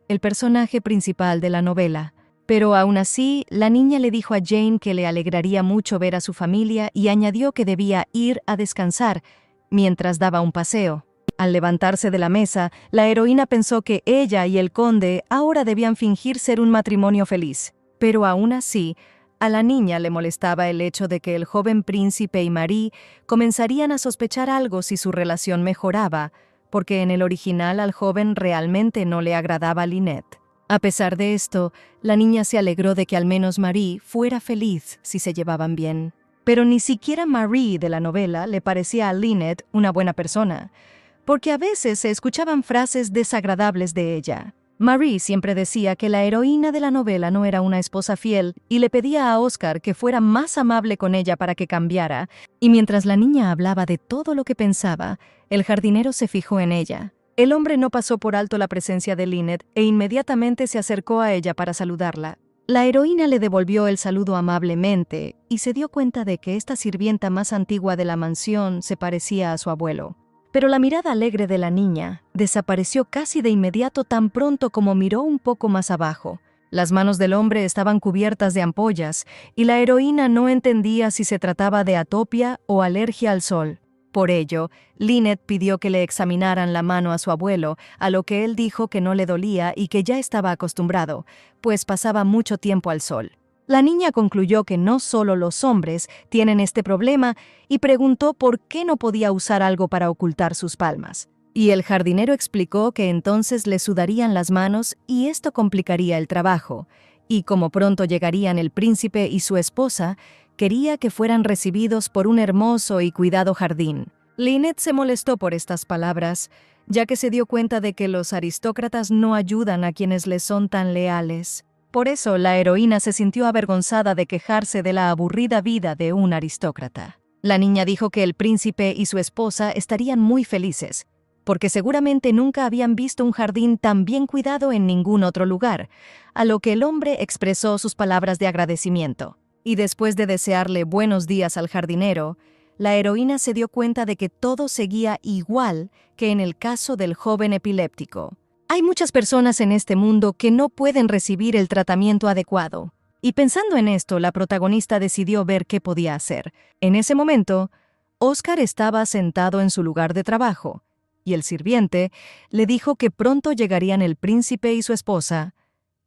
el personaje principal de la novela. Pero aún así, la niña le dijo a Jane que le alegraría mucho ver a su familia y añadió que debía ir a descansar mientras daba un paseo. Al levantarse de la mesa, la heroína pensó que ella y el conde ahora debían fingir ser un matrimonio feliz. Pero aún así, a la niña le molestaba el hecho de que el joven príncipe y Marie comenzarían a sospechar algo si su relación mejoraba, porque en el original al joven realmente no le agradaba Lynette. A pesar de esto, la niña se alegró de que al menos Marie fuera feliz si se llevaban bien. Pero ni siquiera Marie de la novela le parecía a Lynette una buena persona, porque a veces se escuchaban frases desagradables de ella. Marie siempre decía que la heroína de la novela no era una esposa fiel y le pedía a Oscar que fuera más amable con ella para que cambiara, y mientras la niña hablaba de todo lo que pensaba, el jardinero se fijó en ella. El hombre no pasó por alto la presencia de Lynette e inmediatamente se acercó a ella para saludarla. La heroína le devolvió el saludo amablemente y se dio cuenta de que esta sirvienta más antigua de la mansión se parecía a su abuelo. Pero la mirada alegre de la niña desapareció casi de inmediato tan pronto como miró un poco más abajo. Las manos del hombre estaban cubiertas de ampollas y la heroína no entendía si se trataba de atopia o alergia al sol. Por ello, Lynette pidió que le examinaran la mano a su abuelo, a lo que él dijo que no le dolía y que ya estaba acostumbrado, pues pasaba mucho tiempo al sol. La niña concluyó que no solo los hombres tienen este problema y preguntó por qué no podía usar algo para ocultar sus palmas. Y el jardinero explicó que entonces le sudarían las manos y esto complicaría el trabajo. Y como pronto llegarían el príncipe y su esposa, quería que fueran recibidos por un hermoso y cuidado jardín. Lynette se molestó por estas palabras, ya que se dio cuenta de que los aristócratas no ayudan a quienes les son tan leales. Por eso la heroína se sintió avergonzada de quejarse de la aburrida vida de un aristócrata. La niña dijo que el príncipe y su esposa estarían muy felices, porque seguramente nunca habían visto un jardín tan bien cuidado en ningún otro lugar, a lo que el hombre expresó sus palabras de agradecimiento. Y después de desearle buenos días al jardinero, la heroína se dio cuenta de que todo seguía igual que en el caso del joven epiléptico. Hay muchas personas en este mundo que no pueden recibir el tratamiento adecuado. Y pensando en esto, la protagonista decidió ver qué podía hacer. En ese momento, Oscar estaba sentado en su lugar de trabajo, y el sirviente le dijo que pronto llegarían el príncipe y su esposa,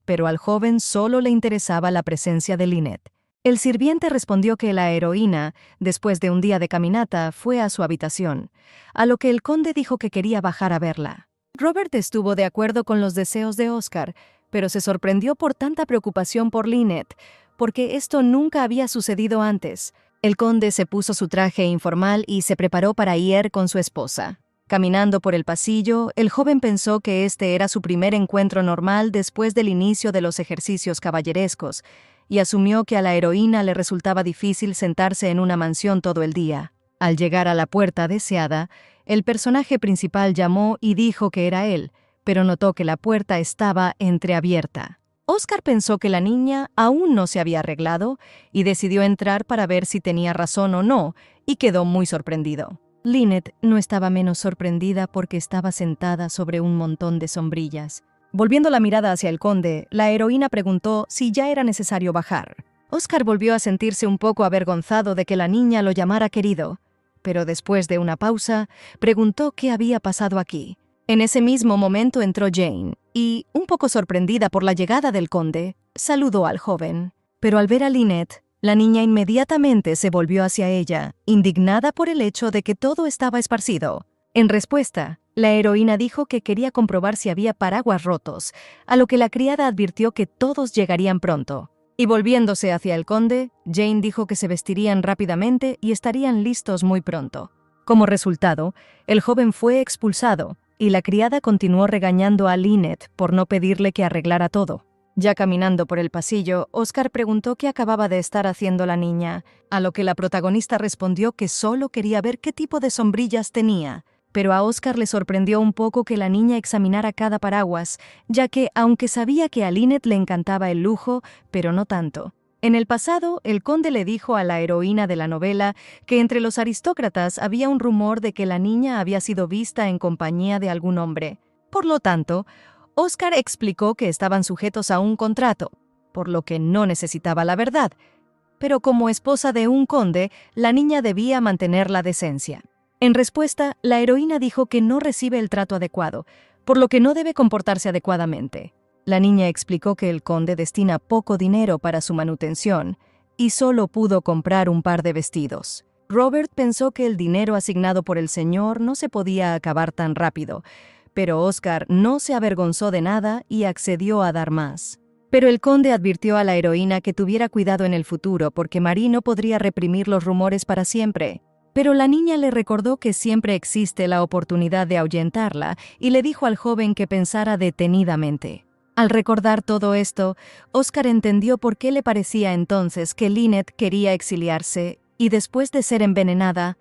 pero al joven solo le interesaba la presencia de Lynette. El sirviente respondió que la heroína, después de un día de caminata, fue a su habitación, a lo que el conde dijo que quería bajar a verla. Robert estuvo de acuerdo con los deseos de Oscar, pero se sorprendió por tanta preocupación por Lynette, porque esto nunca había sucedido antes. El conde se puso su traje informal y se preparó para ir con su esposa. Caminando por el pasillo, el joven pensó que este era su primer encuentro normal después del inicio de los ejercicios caballerescos, y asumió que a la heroína le resultaba difícil sentarse en una mansión todo el día. Al llegar a la puerta deseada, el personaje principal llamó y dijo que era él, pero notó que la puerta estaba entreabierta. Oscar pensó que la niña aún no se había arreglado y decidió entrar para ver si tenía razón o no, y quedó muy sorprendido. Lynette no estaba menos sorprendida porque estaba sentada sobre un montón de sombrillas. Volviendo la mirada hacia el conde, la heroína preguntó si ya era necesario bajar. Oscar volvió a sentirse un poco avergonzado de que la niña lo llamara querido, pero después de una pausa, preguntó qué había pasado aquí. En ese mismo momento entró Jane, y, un poco sorprendida por la llegada del conde, saludó al joven. Pero al ver a Lynette, la niña inmediatamente se volvió hacia ella, indignada por el hecho de que todo estaba esparcido. En respuesta, la heroína dijo que quería comprobar si había paraguas rotos, a lo que la criada advirtió que todos llegarían pronto. Y volviéndose hacia el conde, Jane dijo que se vestirían rápidamente y estarían listos muy pronto. Como resultado, el joven fue expulsado, y la criada continuó regañando a Lynette por no pedirle que arreglara todo. Ya caminando por el pasillo, Oscar preguntó qué acababa de estar haciendo la niña, a lo que la protagonista respondió que solo quería ver qué tipo de sombrillas tenía. Pero a Oscar le sorprendió un poco que la niña examinara cada paraguas, ya que, aunque sabía que a Lynette le encantaba el lujo, pero no tanto. En el pasado, el conde le dijo a la heroína de la novela que entre los aristócratas había un rumor de que la niña había sido vista en compañía de algún hombre. Por lo tanto, Oscar explicó que estaban sujetos a un contrato, por lo que no necesitaba la verdad. Pero como esposa de un conde, la niña debía mantener la decencia. En respuesta, la heroína dijo que no recibe el trato adecuado, por lo que no debe comportarse adecuadamente. La niña explicó que el conde destina poco dinero para su manutención y solo pudo comprar un par de vestidos. Robert pensó que el dinero asignado por el señor no se podía acabar tan rápido, pero Oscar no se avergonzó de nada y accedió a dar más. Pero el conde advirtió a la heroína que tuviera cuidado en el futuro porque Marie no podría reprimir los rumores para siempre. Pero la niña le recordó que siempre existe la oportunidad de ahuyentarla y le dijo al joven que pensara detenidamente. Al recordar todo esto, Oscar entendió por qué le parecía entonces que Lynette quería exiliarse y después de ser envenenada,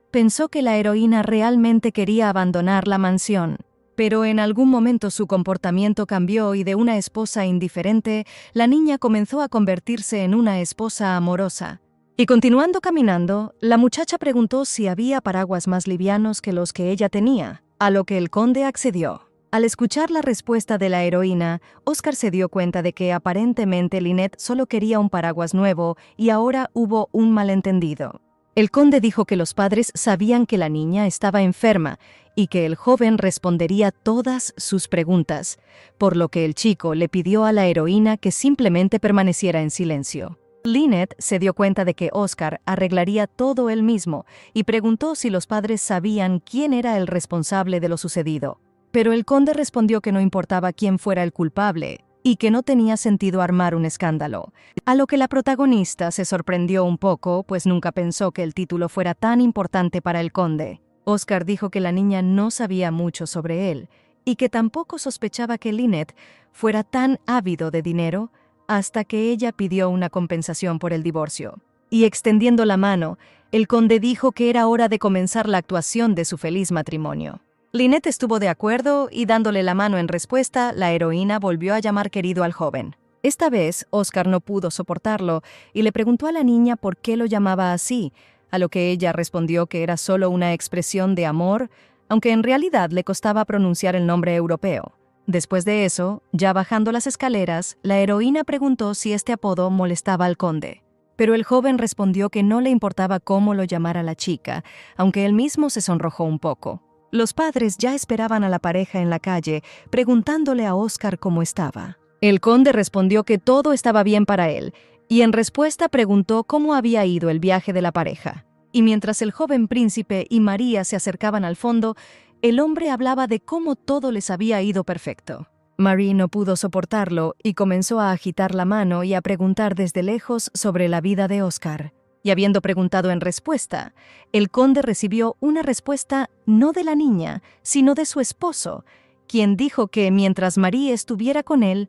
pensó que la heroína realmente quería abandonar la mansión. Pero en algún momento su comportamiento cambió y de una esposa indiferente, la niña comenzó a convertirse en una esposa amorosa. Y continuando caminando, la muchacha preguntó si había paraguas más livianos que los que ella tenía, a lo que el conde accedió. Al escuchar la respuesta de la heroína, Oscar se dio cuenta de que aparentemente Lynette solo quería un paraguas nuevo y ahora hubo un malentendido. El conde dijo que los padres sabían que la niña estaba enferma y que el joven respondería todas sus preguntas, por lo que el chico le pidió a la heroína que simplemente permaneciera en silencio. Lynette se dio cuenta de que Oscar arreglaría todo él mismo y preguntó si los padres sabían quién era el responsable de lo sucedido. Pero el conde respondió que no importaba quién fuera el culpable y que no tenía sentido armar un escándalo, a lo que la protagonista se sorprendió un poco, pues nunca pensó que el título fuera tan importante para el conde. Oscar dijo que la niña no sabía mucho sobre él y que tampoco sospechaba que Lynette fuera tan ávido de dinero hasta que ella pidió una compensación por el divorcio. Y extendiendo la mano, el conde dijo que era hora de comenzar la actuación de su feliz matrimonio. Lynette estuvo de acuerdo y dándole la mano en respuesta, la heroína volvió a llamar querido al joven. Esta vez, Oscar no pudo soportarlo y le preguntó a la niña por qué lo llamaba así, a lo que ella respondió que era solo una expresión de amor, aunque en realidad le costaba pronunciar el nombre europeo. Después de eso, ya bajando las escaleras, la heroína preguntó si este apodo molestaba al conde. Pero el joven respondió que no le importaba cómo lo llamara la chica, aunque él mismo se sonrojó un poco. Los padres ya esperaban a la pareja en la calle, preguntándole a Oscar cómo estaba. El conde respondió que todo estaba bien para él, y en respuesta preguntó cómo había ido el viaje de la pareja. Y mientras el joven príncipe y María se acercaban al fondo, el hombre hablaba de cómo todo les había ido perfecto. Marie no pudo soportarlo y comenzó a agitar la mano y a preguntar desde lejos sobre la vida de Oscar. Y habiendo preguntado en respuesta, el conde recibió una respuesta no de la niña, sino de su esposo, quien dijo que mientras Marie estuviera con él,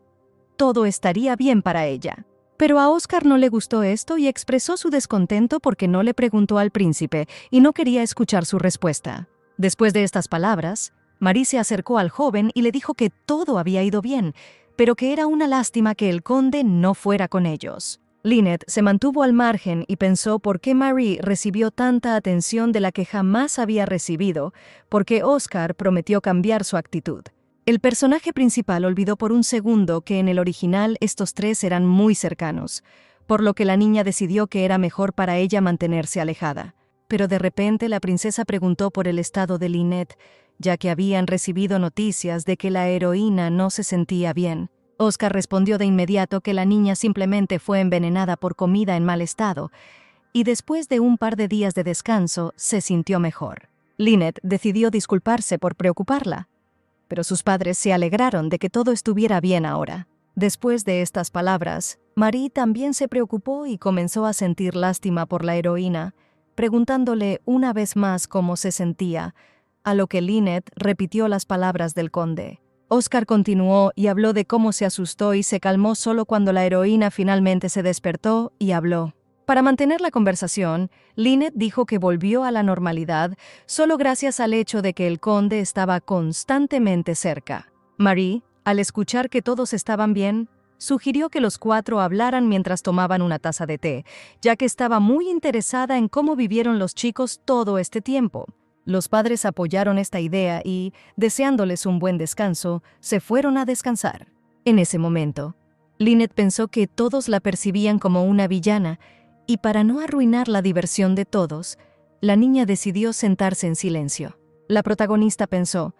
todo estaría bien para ella. Pero a Oscar no le gustó esto y expresó su descontento porque no le preguntó al príncipe y no quería escuchar su respuesta. Después de estas palabras, Marie se acercó al joven y le dijo que todo había ido bien, pero que era una lástima que el conde no fuera con ellos. Lynette se mantuvo al margen y pensó por qué Marie recibió tanta atención de la que jamás había recibido, porque Oscar prometió cambiar su actitud. El personaje principal olvidó por un segundo que en el original estos tres eran muy cercanos, por lo que la niña decidió que era mejor para ella mantenerse alejada. Pero de repente la princesa preguntó por el estado de Lynette, ya que habían recibido noticias de que la heroína no se sentía bien. Oscar respondió de inmediato que la niña simplemente fue envenenada por comida en mal estado, y después de un par de días de descanso se sintió mejor. Lynette decidió disculparse por preocuparla, pero sus padres se alegraron de que todo estuviera bien ahora. Después de estas palabras, Marie también se preocupó y comenzó a sentir lástima por la heroína, preguntándole una vez más cómo se sentía, a lo que Lynette repitió las palabras del conde. Oscar continuó y habló de cómo se asustó y se calmó solo cuando la heroína finalmente se despertó y habló. Para mantener la conversación, Lynette dijo que volvió a la normalidad solo gracias al hecho de que el conde estaba constantemente cerca. Marie, al escuchar que todos estaban bien, sugirió que los cuatro hablaran mientras tomaban una taza de té, ya que estaba muy interesada en cómo vivieron los chicos todo este tiempo. Los padres apoyaron esta idea y, deseándoles un buen descanso, se fueron a descansar. En ese momento, Lynette pensó que todos la percibían como una villana, y para no arruinar la diversión de todos, la niña decidió sentarse en silencio. La protagonista pensó,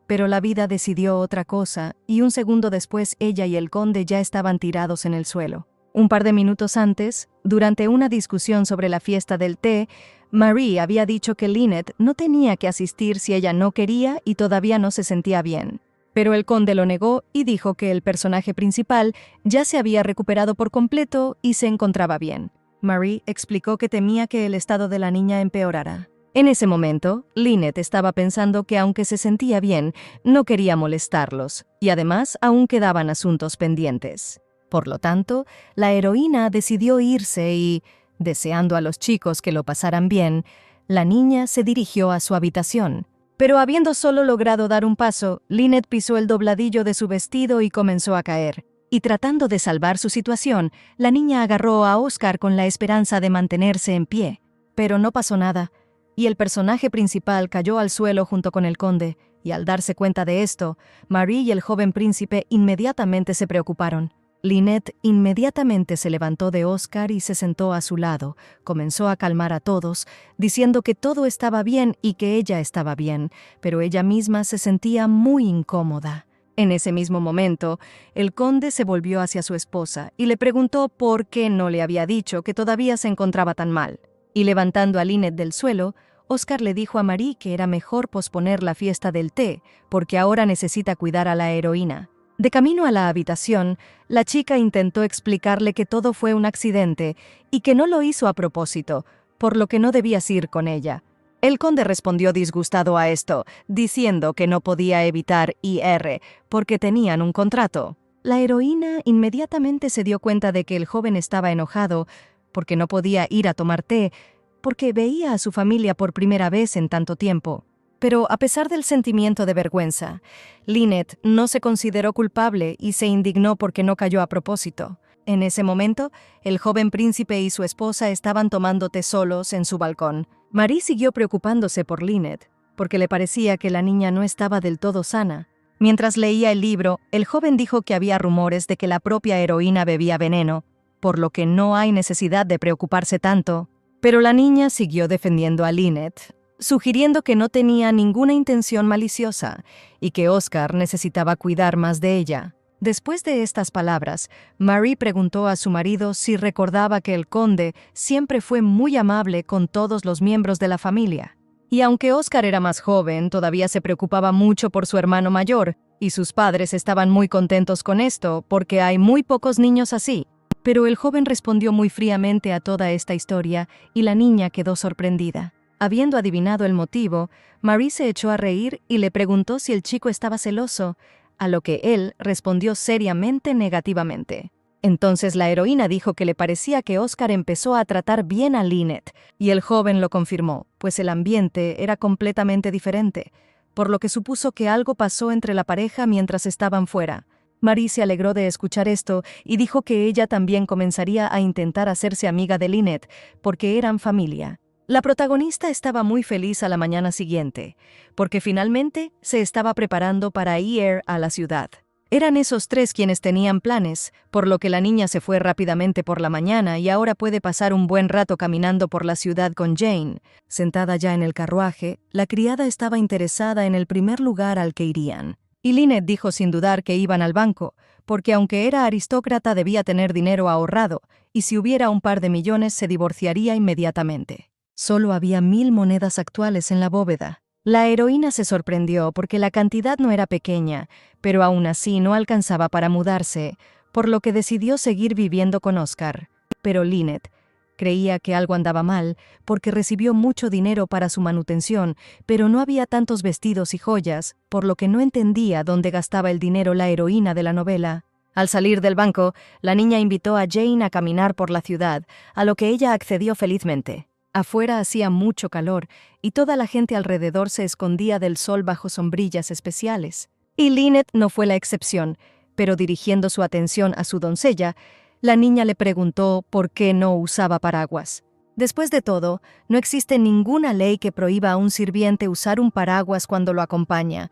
pero la vida decidió otra cosa, y un segundo después ella y el conde ya estaban tirados en el suelo. Un par de minutos antes, durante una discusión sobre la fiesta del té, Marie había dicho que Lynette no tenía que asistir si ella no quería y todavía no se sentía bien. Pero el conde lo negó y dijo que el personaje principal ya se había recuperado por completo y se encontraba bien. Marie explicó que temía que el estado de la niña empeorara. En ese momento, Lynette estaba pensando que aunque se sentía bien, no quería molestarlos, y además aún quedaban asuntos pendientes. Por lo tanto, la heroína decidió irse y, deseando a los chicos que lo pasaran bien, la niña se dirigió a su habitación. Pero habiendo solo logrado dar un paso, Lynette pisó el dobladillo de su vestido y comenzó a caer. Y tratando de salvar su situación, la niña agarró a Oscar con la esperanza de mantenerse en pie. Pero no pasó nada, y el personaje principal cayó al suelo junto con el conde, y al darse cuenta de esto, Marie y el joven príncipe inmediatamente se preocuparon. Lynette inmediatamente se levantó de Oscar y se sentó a su lado. Comenzó a calmar a todos, diciendo que todo estaba bien y que ella estaba bien, pero ella misma se sentía muy incómoda. En ese mismo momento, el conde se volvió hacia su esposa y le preguntó por qué no le había dicho que todavía se encontraba tan mal. Y levantando a Lynette del suelo, Oscar le dijo a Marie que era mejor posponer la fiesta del té, porque ahora necesita cuidar a la heroína. De camino a la habitación, la chica intentó explicarle que todo fue un accidente y que no lo hizo a propósito, por lo que no debías ir con ella. El conde respondió disgustado a esto, diciendo que no podía evitar ir, porque tenían un contrato. La heroína inmediatamente se dio cuenta de que el joven estaba enojado, porque no podía ir a tomar té, porque veía a su familia por primera vez en tanto tiempo. Pero a pesar del sentimiento de vergüenza, Lynette no se consideró culpable y se indignó porque no cayó a propósito. En ese momento, el joven príncipe y su esposa estaban tomando té solos en su balcón. Marie siguió preocupándose por Lynette, porque le parecía que la niña no estaba del todo sana. Mientras leía el libro, el joven dijo que había rumores de que la propia heroína bebía veneno, por lo que no hay necesidad de preocuparse tanto. Pero la niña siguió defendiendo a Lynette, sugiriendo que no tenía ninguna intención maliciosa y que Oscar necesitaba cuidar más de ella. Después de estas palabras, Marie preguntó a su marido si recordaba que el conde siempre fue muy amable con todos los miembros de la familia. Y aunque Oscar era más joven, todavía se preocupaba mucho por su hermano mayor, y sus padres estaban muy contentos con esto, porque hay muy pocos niños así. Pero el joven respondió muy fríamente a toda esta historia, y la niña quedó sorprendida. Habiendo adivinado el motivo, Marie se echó a reír y le preguntó si el chico estaba celoso, a lo que él respondió seriamente negativamente. Entonces la heroína dijo que le parecía que Oscar empezó a tratar bien a Lynette, y el joven lo confirmó, pues el ambiente era completamente diferente, por lo que supuso que algo pasó entre la pareja mientras estaban fuera. Marie se alegró de escuchar esto y dijo que ella también comenzaría a intentar hacerse amiga de Lynette, porque eran familia. La protagonista estaba muy feliz a la mañana siguiente, porque finalmente se estaba preparando para ir a la ciudad. Eran esos tres quienes tenían planes, por lo que la niña se fue rápidamente por la mañana y ahora puede pasar un buen rato caminando por la ciudad con Jane. Sentada ya en el carruaje, la criada estaba interesada en el primer lugar al que irían. Y Lynette dijo sin dudar que iban al banco, porque aunque era aristócrata debía tener dinero ahorrado, y si hubiera un par de millones se divorciaría inmediatamente. Solo había 1000 monedas actuales en la bóveda. La heroína se sorprendió porque la cantidad no era pequeña, pero aún así no alcanzaba para mudarse, por lo que decidió seguir viviendo con Oscar. Pero Lynette creía que algo andaba mal, porque recibió mucho dinero para su manutención, pero no había tantos vestidos y joyas, por lo que no entendía dónde gastaba el dinero la heroína de la novela. Al salir del banco, la niña invitó a Jane a caminar por la ciudad, a lo que ella accedió felizmente. Afuera hacía mucho calor, y toda la gente alrededor se escondía del sol bajo sombrillas especiales. Y Lynette no fue la excepción, pero dirigiendo su atención a su doncella, la niña le preguntó por qué no usaba paraguas. Después de todo, no existe ninguna ley que prohíba a un sirviente usar un paraguas cuando lo acompaña,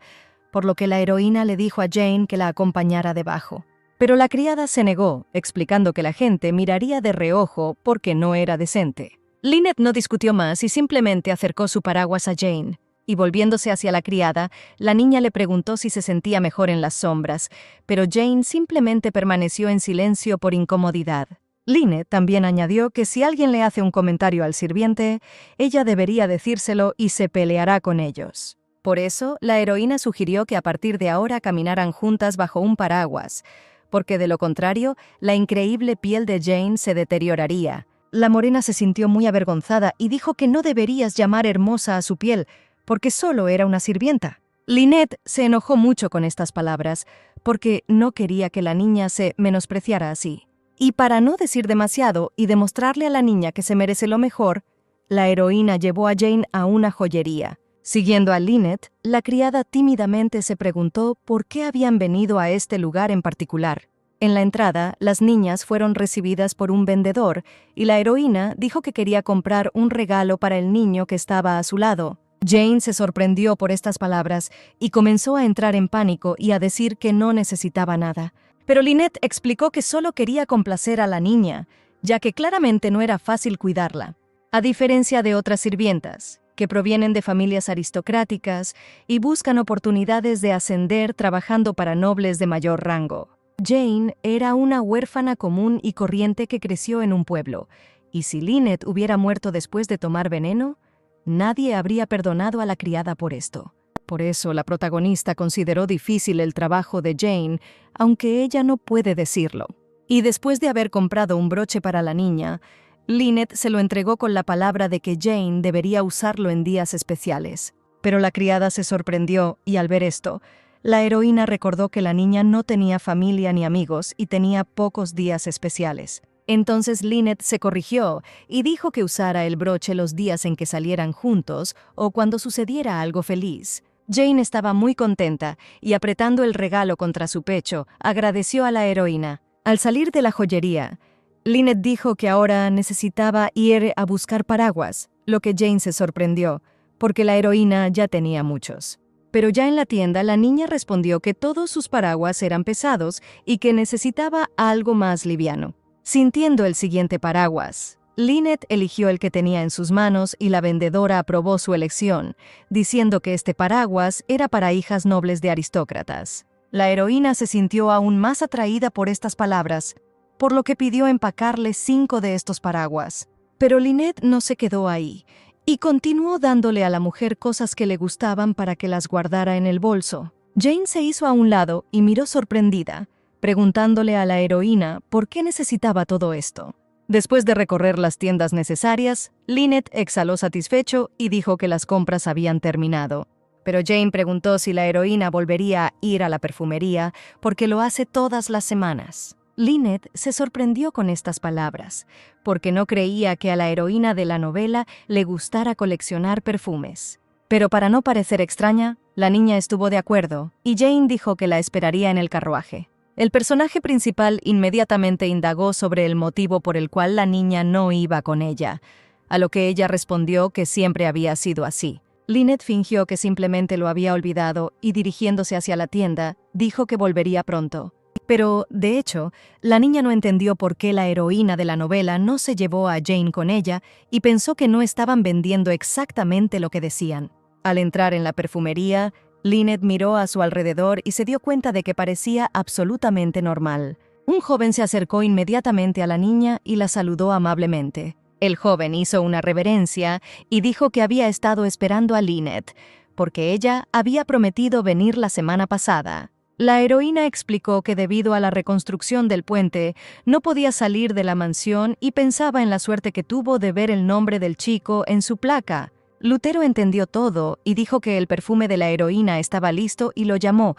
por lo que la heroína le dijo a Jane que la acompañara debajo. Pero la criada se negó, explicando que la gente miraría de reojo porque no era decente. Lynette no discutió más y simplemente acercó su paraguas a Jane. Y volviéndose hacia la criada, la niña le preguntó si se sentía mejor en las sombras, pero Jane simplemente permaneció en silencio por incomodidad. Lynette también añadió que si alguien le hace un comentario al sirviente, ella debería decírselo y se peleará con ellos. Por eso, la heroína sugirió que a partir de ahora caminaran juntas bajo un paraguas, porque de lo contrario, la increíble piel de Jane se deterioraría. La morena se sintió muy avergonzada y dijo que no deberías llamar hermosa a su piel, porque solo era una sirvienta. Lynette se enojó mucho con estas palabras, porque no quería que la niña se menospreciara así. Y para no decir demasiado y demostrarle a la niña que se merece lo mejor, la heroína llevó a Jane a una joyería. Siguiendo a Lynette, la criada tímidamente se preguntó por qué habían venido a este lugar en particular. En la entrada, las niñas fueron recibidas por un vendedor y la heroína dijo que quería comprar un regalo para el niño que estaba a su lado. Jane se sorprendió por estas palabras y comenzó a entrar en pánico y a decir que no necesitaba nada. Pero Lynette explicó que solo quería complacer a la niña, ya que claramente no era fácil cuidarla. A diferencia de otras sirvientas, que provienen de familias aristocráticas y buscan oportunidades de ascender trabajando para nobles de mayor rango. Jane era una huérfana común y corriente que creció en un pueblo, y si Lynette hubiera muerto después de tomar veneno, nadie habría perdonado a la criada por esto. Por eso la protagonista consideró difícil el trabajo de Jane, aunque ella no puede decirlo. Y después de haber comprado un broche para la niña, Lynette se lo entregó con la palabra de que Jane debería usarlo en días especiales. Pero la criada se sorprendió y al ver esto, la heroína recordó que la niña no tenía familia ni amigos y tenía pocos días especiales. Entonces Lynette se corrigió y dijo que usara el broche los días en que salieran juntos o cuando sucediera algo feliz. Jane estaba muy contenta y apretando el regalo contra su pecho, agradeció a la heroína. Al salir de la joyería, Lynette dijo que ahora necesitaba ir a buscar paraguas, lo que Jane se sorprendió, porque la heroína ya tenía muchos. Pero ya en la tienda la niña respondió que todos sus paraguas eran pesados y que necesitaba algo más liviano. Sintiendo el siguiente paraguas, Lynette eligió el que tenía en sus manos y la vendedora aprobó su elección, diciendo que este paraguas era para hijas nobles de aristócratas. La heroína se sintió aún más atraída por estas palabras, por lo que pidió empacarle 5 de estos paraguas. Pero Lynette no se quedó ahí, y continuó dándole a la mujer cosas que le gustaban para que las guardara en el bolso. Jane se hizo a un lado y miró sorprendida, preguntándole a la heroína por qué necesitaba todo esto. Después de recorrer las tiendas necesarias, Lynette exhaló satisfecho y dijo que las compras habían terminado. Pero Jane preguntó si la heroína volvería a ir a la perfumería porque lo hace todas las semanas. Lynette se sorprendió con estas palabras, porque no creía que a la heroína de la novela le gustara coleccionar perfumes. Pero para no parecer extraña, la niña estuvo de acuerdo y Jane dijo que la esperaría en el carruaje. El personaje principal inmediatamente indagó sobre el motivo por el cual la niña no iba con ella, a lo que ella respondió que siempre había sido así. Lynette fingió que simplemente lo había olvidado y dirigiéndose hacia la tienda, dijo que volvería pronto. Pero, de hecho, la niña no entendió por qué la heroína de la novela no se llevó a Jane con ella y pensó que no estaban vendiendo exactamente lo que decían. Al entrar en la perfumería, Lynette miró a su alrededor y se dio cuenta de que parecía absolutamente normal. Un joven se acercó inmediatamente a la niña y la saludó amablemente. El joven hizo una reverencia y dijo que había estado esperando a Lynette, porque ella había prometido venir la semana pasada. La heroína explicó que debido a la reconstrucción del puente, no podía salir de la mansión y pensaba en la suerte que tuvo de ver el nombre del chico en su placa. Lutero entendió todo y dijo que el perfume de la heroína estaba listo y lo llamó,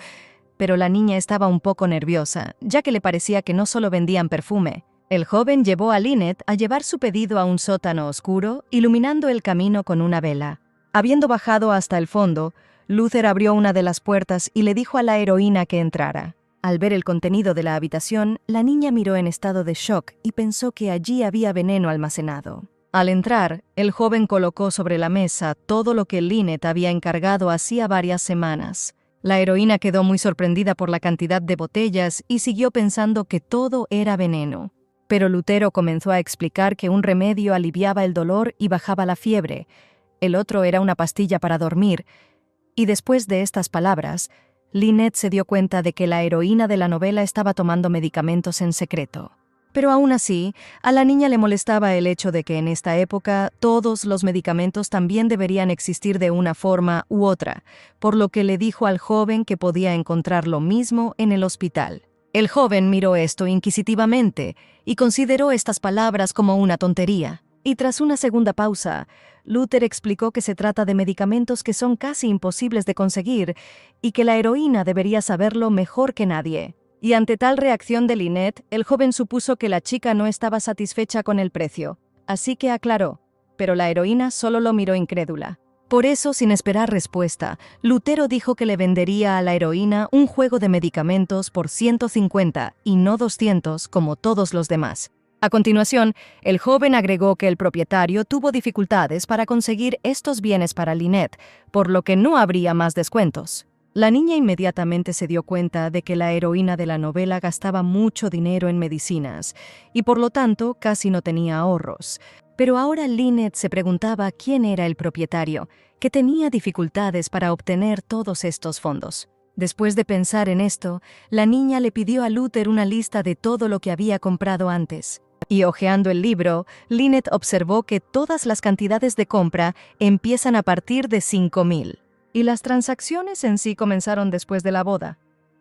pero la niña estaba un poco nerviosa, ya que le parecía que no solo vendían perfume. El joven llevó a Lynette a llevar su pedido a un sótano oscuro, iluminando el camino con una vela. Habiendo bajado hasta el fondo, Luther abrió una de las puertas y le dijo a la heroína que entrara. Al ver el contenido de la habitación, la niña miró en estado de shock y pensó que allí había veneno almacenado. Al entrar, el joven colocó sobre la mesa todo lo que Lynette había encargado hacía varias semanas. La heroína quedó muy sorprendida por la cantidad de botellas y siguió pensando que todo era veneno. Pero Lutero comenzó a explicar que un remedio aliviaba el dolor y bajaba la fiebre. El otro era una pastilla para dormir. Y después de estas palabras, Lynette se dio cuenta de que la heroína de la novela estaba tomando medicamentos en secreto. Pero aún así, a la niña le molestaba el hecho de que en esta época todos los medicamentos también deberían existir de una forma u otra, por lo que le dijo al joven que podía encontrar lo mismo en el hospital. El joven miró esto inquisitivamente y consideró estas palabras como una tontería. Y tras una segunda pausa, Luther explicó que se trata de medicamentos que son casi imposibles de conseguir y que la heroína debería saberlo mejor que nadie. Y ante tal reacción de Lynette, el joven supuso que la chica no estaba satisfecha con el precio, así que aclaró, pero la heroína solo lo miró incrédula. Por eso, sin esperar respuesta, Lutero dijo que le vendería a la heroína un juego de medicamentos por 150 y no 200 como todos los demás. A continuación, el joven agregó que el propietario tuvo dificultades para conseguir estos bienes para Lynette, por lo que no habría más descuentos. La niña inmediatamente se dio cuenta de que la heroína de la novela gastaba mucho dinero en medicinas y por lo tanto casi no tenía ahorros. Pero ahora Lynette se preguntaba quién era el propietario, que tenía dificultades para obtener todos estos fondos. Después de pensar en esto, la niña le pidió a Luther una lista de todo lo que había comprado antes. Y hojeando el libro, Lynette observó que todas las cantidades de compra empiezan a partir de 5,000. Y las transacciones en sí comenzaron después de la boda.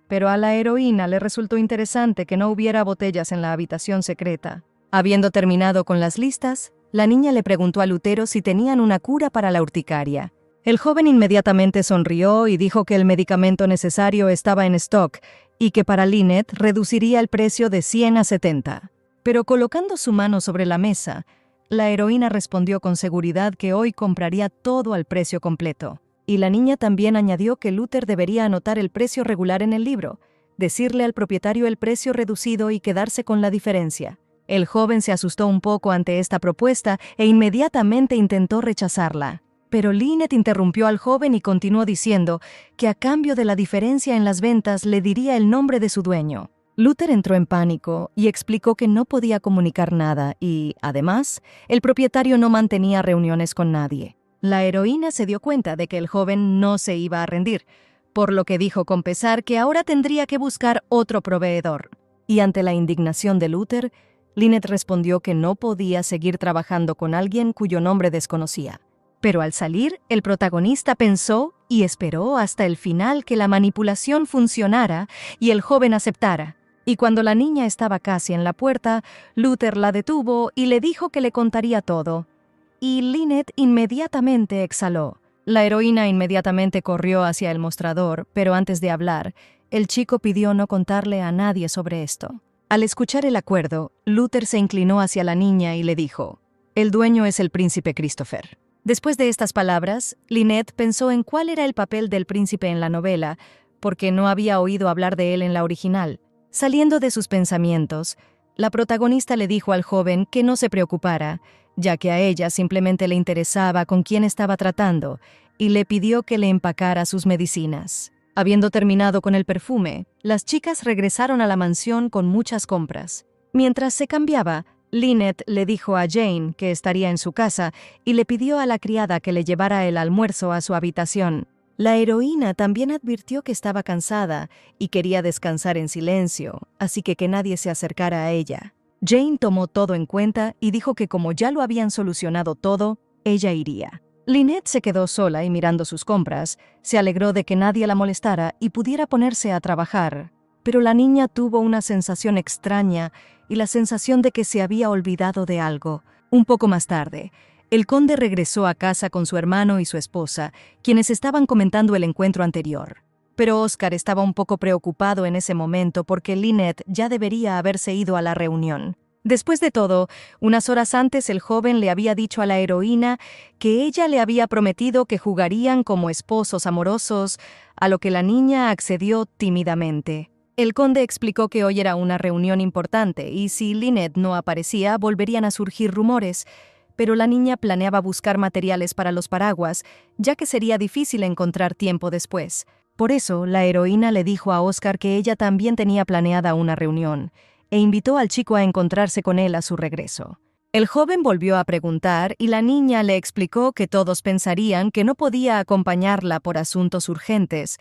Pero a la heroína le resultó interesante que no hubiera botellas en la habitación secreta. Habiendo terminado con las listas, la niña le preguntó a Lutero si tenían una cura para la urticaria. El joven inmediatamente sonrió y dijo que el medicamento necesario estaba en stock y que para Lynette reduciría el precio de 100 a 70. Pero colocando su mano sobre la mesa, la heroína respondió con seguridad que hoy compraría todo al precio completo. Y la niña también añadió que Luther debería anotar el precio regular en el libro, decirle al propietario el precio reducido y quedarse con la diferencia. El joven se asustó un poco ante esta propuesta e inmediatamente intentó rechazarla. Pero Lynette interrumpió al joven y continuó diciendo que a cambio de la diferencia en las ventas le diría el nombre de su dueño. Luther entró en pánico y explicó que no podía comunicar nada y, además, el propietario no mantenía reuniones con nadie. La heroína se dio cuenta de que el joven no se iba a rendir, por lo que dijo con pesar que ahora tendría que buscar otro proveedor. Y ante la indignación de Luther, Lynette respondió que no podía seguir trabajando con alguien cuyo nombre desconocía. Pero al salir, el protagonista pensó y esperó hasta el final que la manipulación funcionara y el joven aceptara. Y cuando la niña estaba casi en la puerta, Luther la detuvo y le dijo que le contaría todo. Y Lynette inmediatamente exhaló. La heroína inmediatamente corrió hacia el mostrador, pero antes de hablar, el chico pidió no contarle a nadie sobre esto. Al escuchar el acuerdo, Luther se inclinó hacia la niña y le dijo: «El dueño es el príncipe Christopher». Después de estas palabras, Lynette pensó en cuál era el papel del príncipe en la novela, porque no había oído hablar de él en la original. Saliendo de sus pensamientos, la protagonista le dijo al joven que no se preocupara, ya que a ella simplemente le interesaba con quién estaba tratando, y le pidió que le empacara sus medicinas. Habiendo terminado con el perfume, las chicas regresaron a la mansión con muchas compras. Mientras se cambiaba, Lynette le dijo a Jane que estaría en su casa y le pidió a la criada que le llevara el almuerzo a su habitación. La heroína también advirtió que estaba cansada y quería descansar en silencio, así que nadie se acercara a ella. Jane tomó todo en cuenta y dijo que como ya lo habían solucionado todo, ella iría. Lynette se quedó sola y mirando sus compras, se alegró de que nadie la molestara y pudiera ponerse a trabajar. Pero la niña tuvo una sensación extraña y la sensación de que se había olvidado de algo. Un poco más tarde, el conde regresó a casa con su hermano y su esposa, quienes estaban comentando el encuentro anterior. Pero Oscar estaba un poco preocupado en ese momento porque Lynette ya debería haberse ido a la reunión. Después de todo, unas horas antes el joven le había dicho a la heroína que ella le había prometido que jugarían como esposos amorosos, a lo que la niña accedió tímidamente. El conde explicó que hoy era una reunión importante y si Lynette no aparecía volverían a surgir rumores, pero la niña planeaba buscar materiales para los paraguas, ya que sería difícil encontrar tiempo después. Por eso, la heroína le dijo a Oscar que ella también tenía planeada una reunión, e invitó al chico a encontrarse con él a su regreso. El joven volvió a preguntar y la niña le explicó que todos pensarían que no podía acompañarla por asuntos urgentes,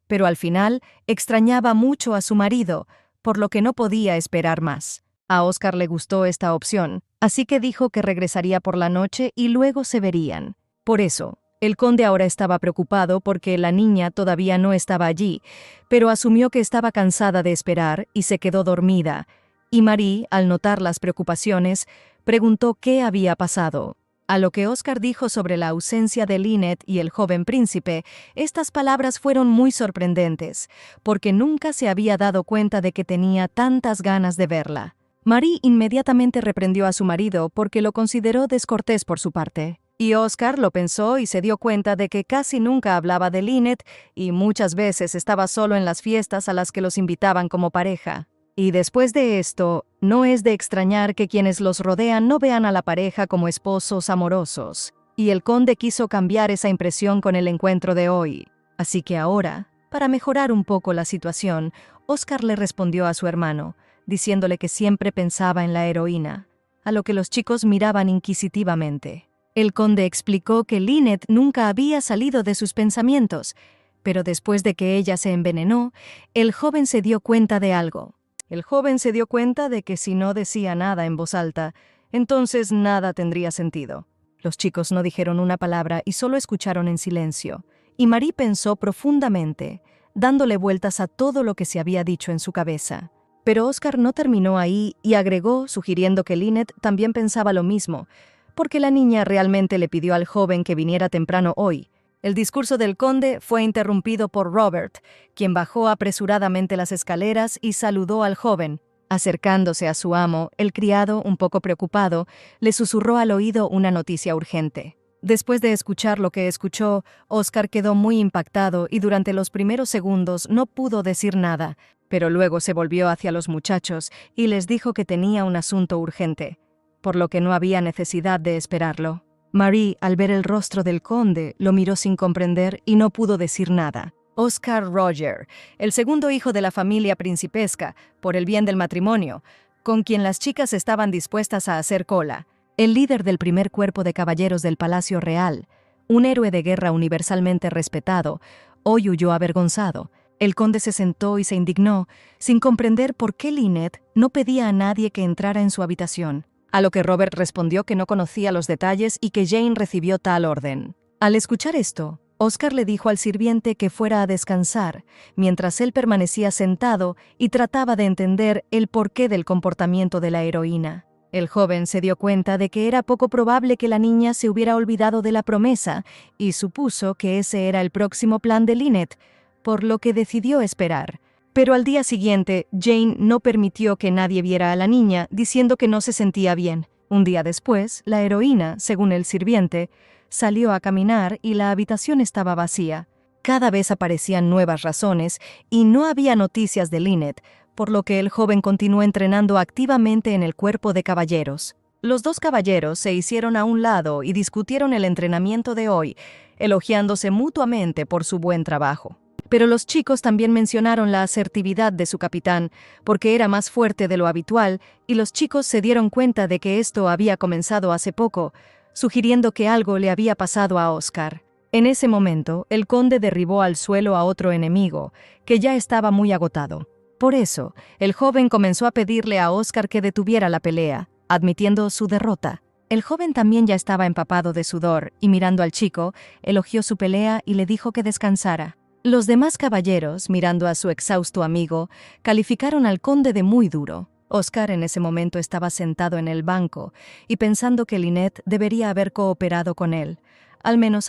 pero al final extrañaba mucho a su marido, por lo que no podía esperar más. A Oscar le gustó esta opción, así que dijo que regresaría por la noche y luego se verían. Por eso, el conde ahora estaba preocupado porque la niña todavía no estaba allí, pero asumió que estaba cansada de esperar y se quedó dormida. Y Marie, al notar las preocupaciones, preguntó qué había pasado. A lo que Oscar dijo sobre la ausencia de Lynette y el joven príncipe, estas palabras fueron muy sorprendentes, porque nunca se había dado cuenta de que tenía tantas ganas de verla. Marie inmediatamente reprendió a su marido porque lo consideró descortés por su parte. Y Oscar lo pensó y se dio cuenta de que casi nunca hablaba de Lynette y muchas veces estaba solo en las fiestas a las que los invitaban como pareja. Y después de esto, no es de extrañar que quienes los rodean no vean a la pareja como esposos amorosos. Y el conde quiso cambiar esa impresión con el encuentro de hoy. Así que ahora, para mejorar un poco la situación, Oscar le respondió a su hermano, diciéndole que siempre pensaba en la heroína, a lo que los chicos miraban inquisitivamente. El conde explicó que Lynette nunca había salido de sus pensamientos, pero después de que ella se envenenó, el joven se dio cuenta de algo. El joven se dio cuenta de que si no decía nada en voz alta, entonces nada tendría sentido. Los chicos no dijeron una palabra y solo escucharon en silencio, y Marie pensó profundamente, dándole vueltas a todo lo que se había dicho en su cabeza. Pero Oscar no terminó ahí y agregó, sugiriendo que Lynette también pensaba lo mismo, porque la niña realmente le pidió al joven que viniera temprano hoy. El discurso del conde fue interrumpido por Robert, quien bajó apresuradamente las escaleras y saludó al joven. Acercándose a su amo, el criado, un poco preocupado, le susurró al oído una noticia urgente. Después de escuchar lo que escuchó, Oscar quedó muy impactado y durante los primeros segundos no pudo decir nada, pero luego se volvió hacia los muchachos y les dijo que tenía un asunto urgente, por lo que no había necesidad de esperarlo. Marie, al ver el rostro del conde, lo miró sin comprender y no pudo decir nada. Oscar Roger, el segundo hijo de la familia principesca, por el bien del matrimonio, con quien las chicas estaban dispuestas a hacer cola. El líder del primer cuerpo de caballeros del Palacio Real, un héroe de guerra universalmente respetado, hoy huyó avergonzado. El conde se sentó y se indignó, sin comprender por qué Lynette no pedía a nadie que entrara en su habitación. A lo que Robert respondió que no conocía los detalles y que Jane recibió tal orden. Al escuchar esto, Oscar le dijo al sirviente que fuera a descansar, mientras él permanecía sentado y trataba de entender el porqué del comportamiento de la heroína. El joven se dio cuenta de que era poco probable que la niña se hubiera olvidado de la promesa y supuso que ese era el próximo plan de Lynette, por lo que decidió esperar. Pero al día siguiente, Jane no permitió que nadie viera a la niña, diciendo que no se sentía bien. Un día después, la heroína, según el sirviente, salió a caminar y la habitación estaba vacía. Cada vez aparecían nuevas razones y no había noticias de Lynette, por lo que el joven continuó entrenando activamente en el cuerpo de caballeros. Los dos caballeros se hicieron a un lado y discutieron el entrenamiento de hoy, elogiándose mutuamente por su buen trabajo. Pero los chicos también mencionaron la asertividad de su capitán, porque era más fuerte de lo habitual, y los chicos se dieron cuenta de que esto había comenzado hace poco, sugiriendo que algo le había pasado a Oscar. En ese momento, el conde derribó al suelo a otro enemigo, que ya estaba muy agotado. Por eso, el joven comenzó a pedirle a Oscar que detuviera la pelea, admitiendo su derrota. El joven también ya estaba empapado de sudor, y mirando al chico, elogió su pelea y le dijo que descansara. Los demás caballeros, mirando a su exhausto amigo, calificaron al conde de muy duro. Oscar en ese momento estaba sentado en el banco y pensando que Lynette debería haber cooperado con él, al menos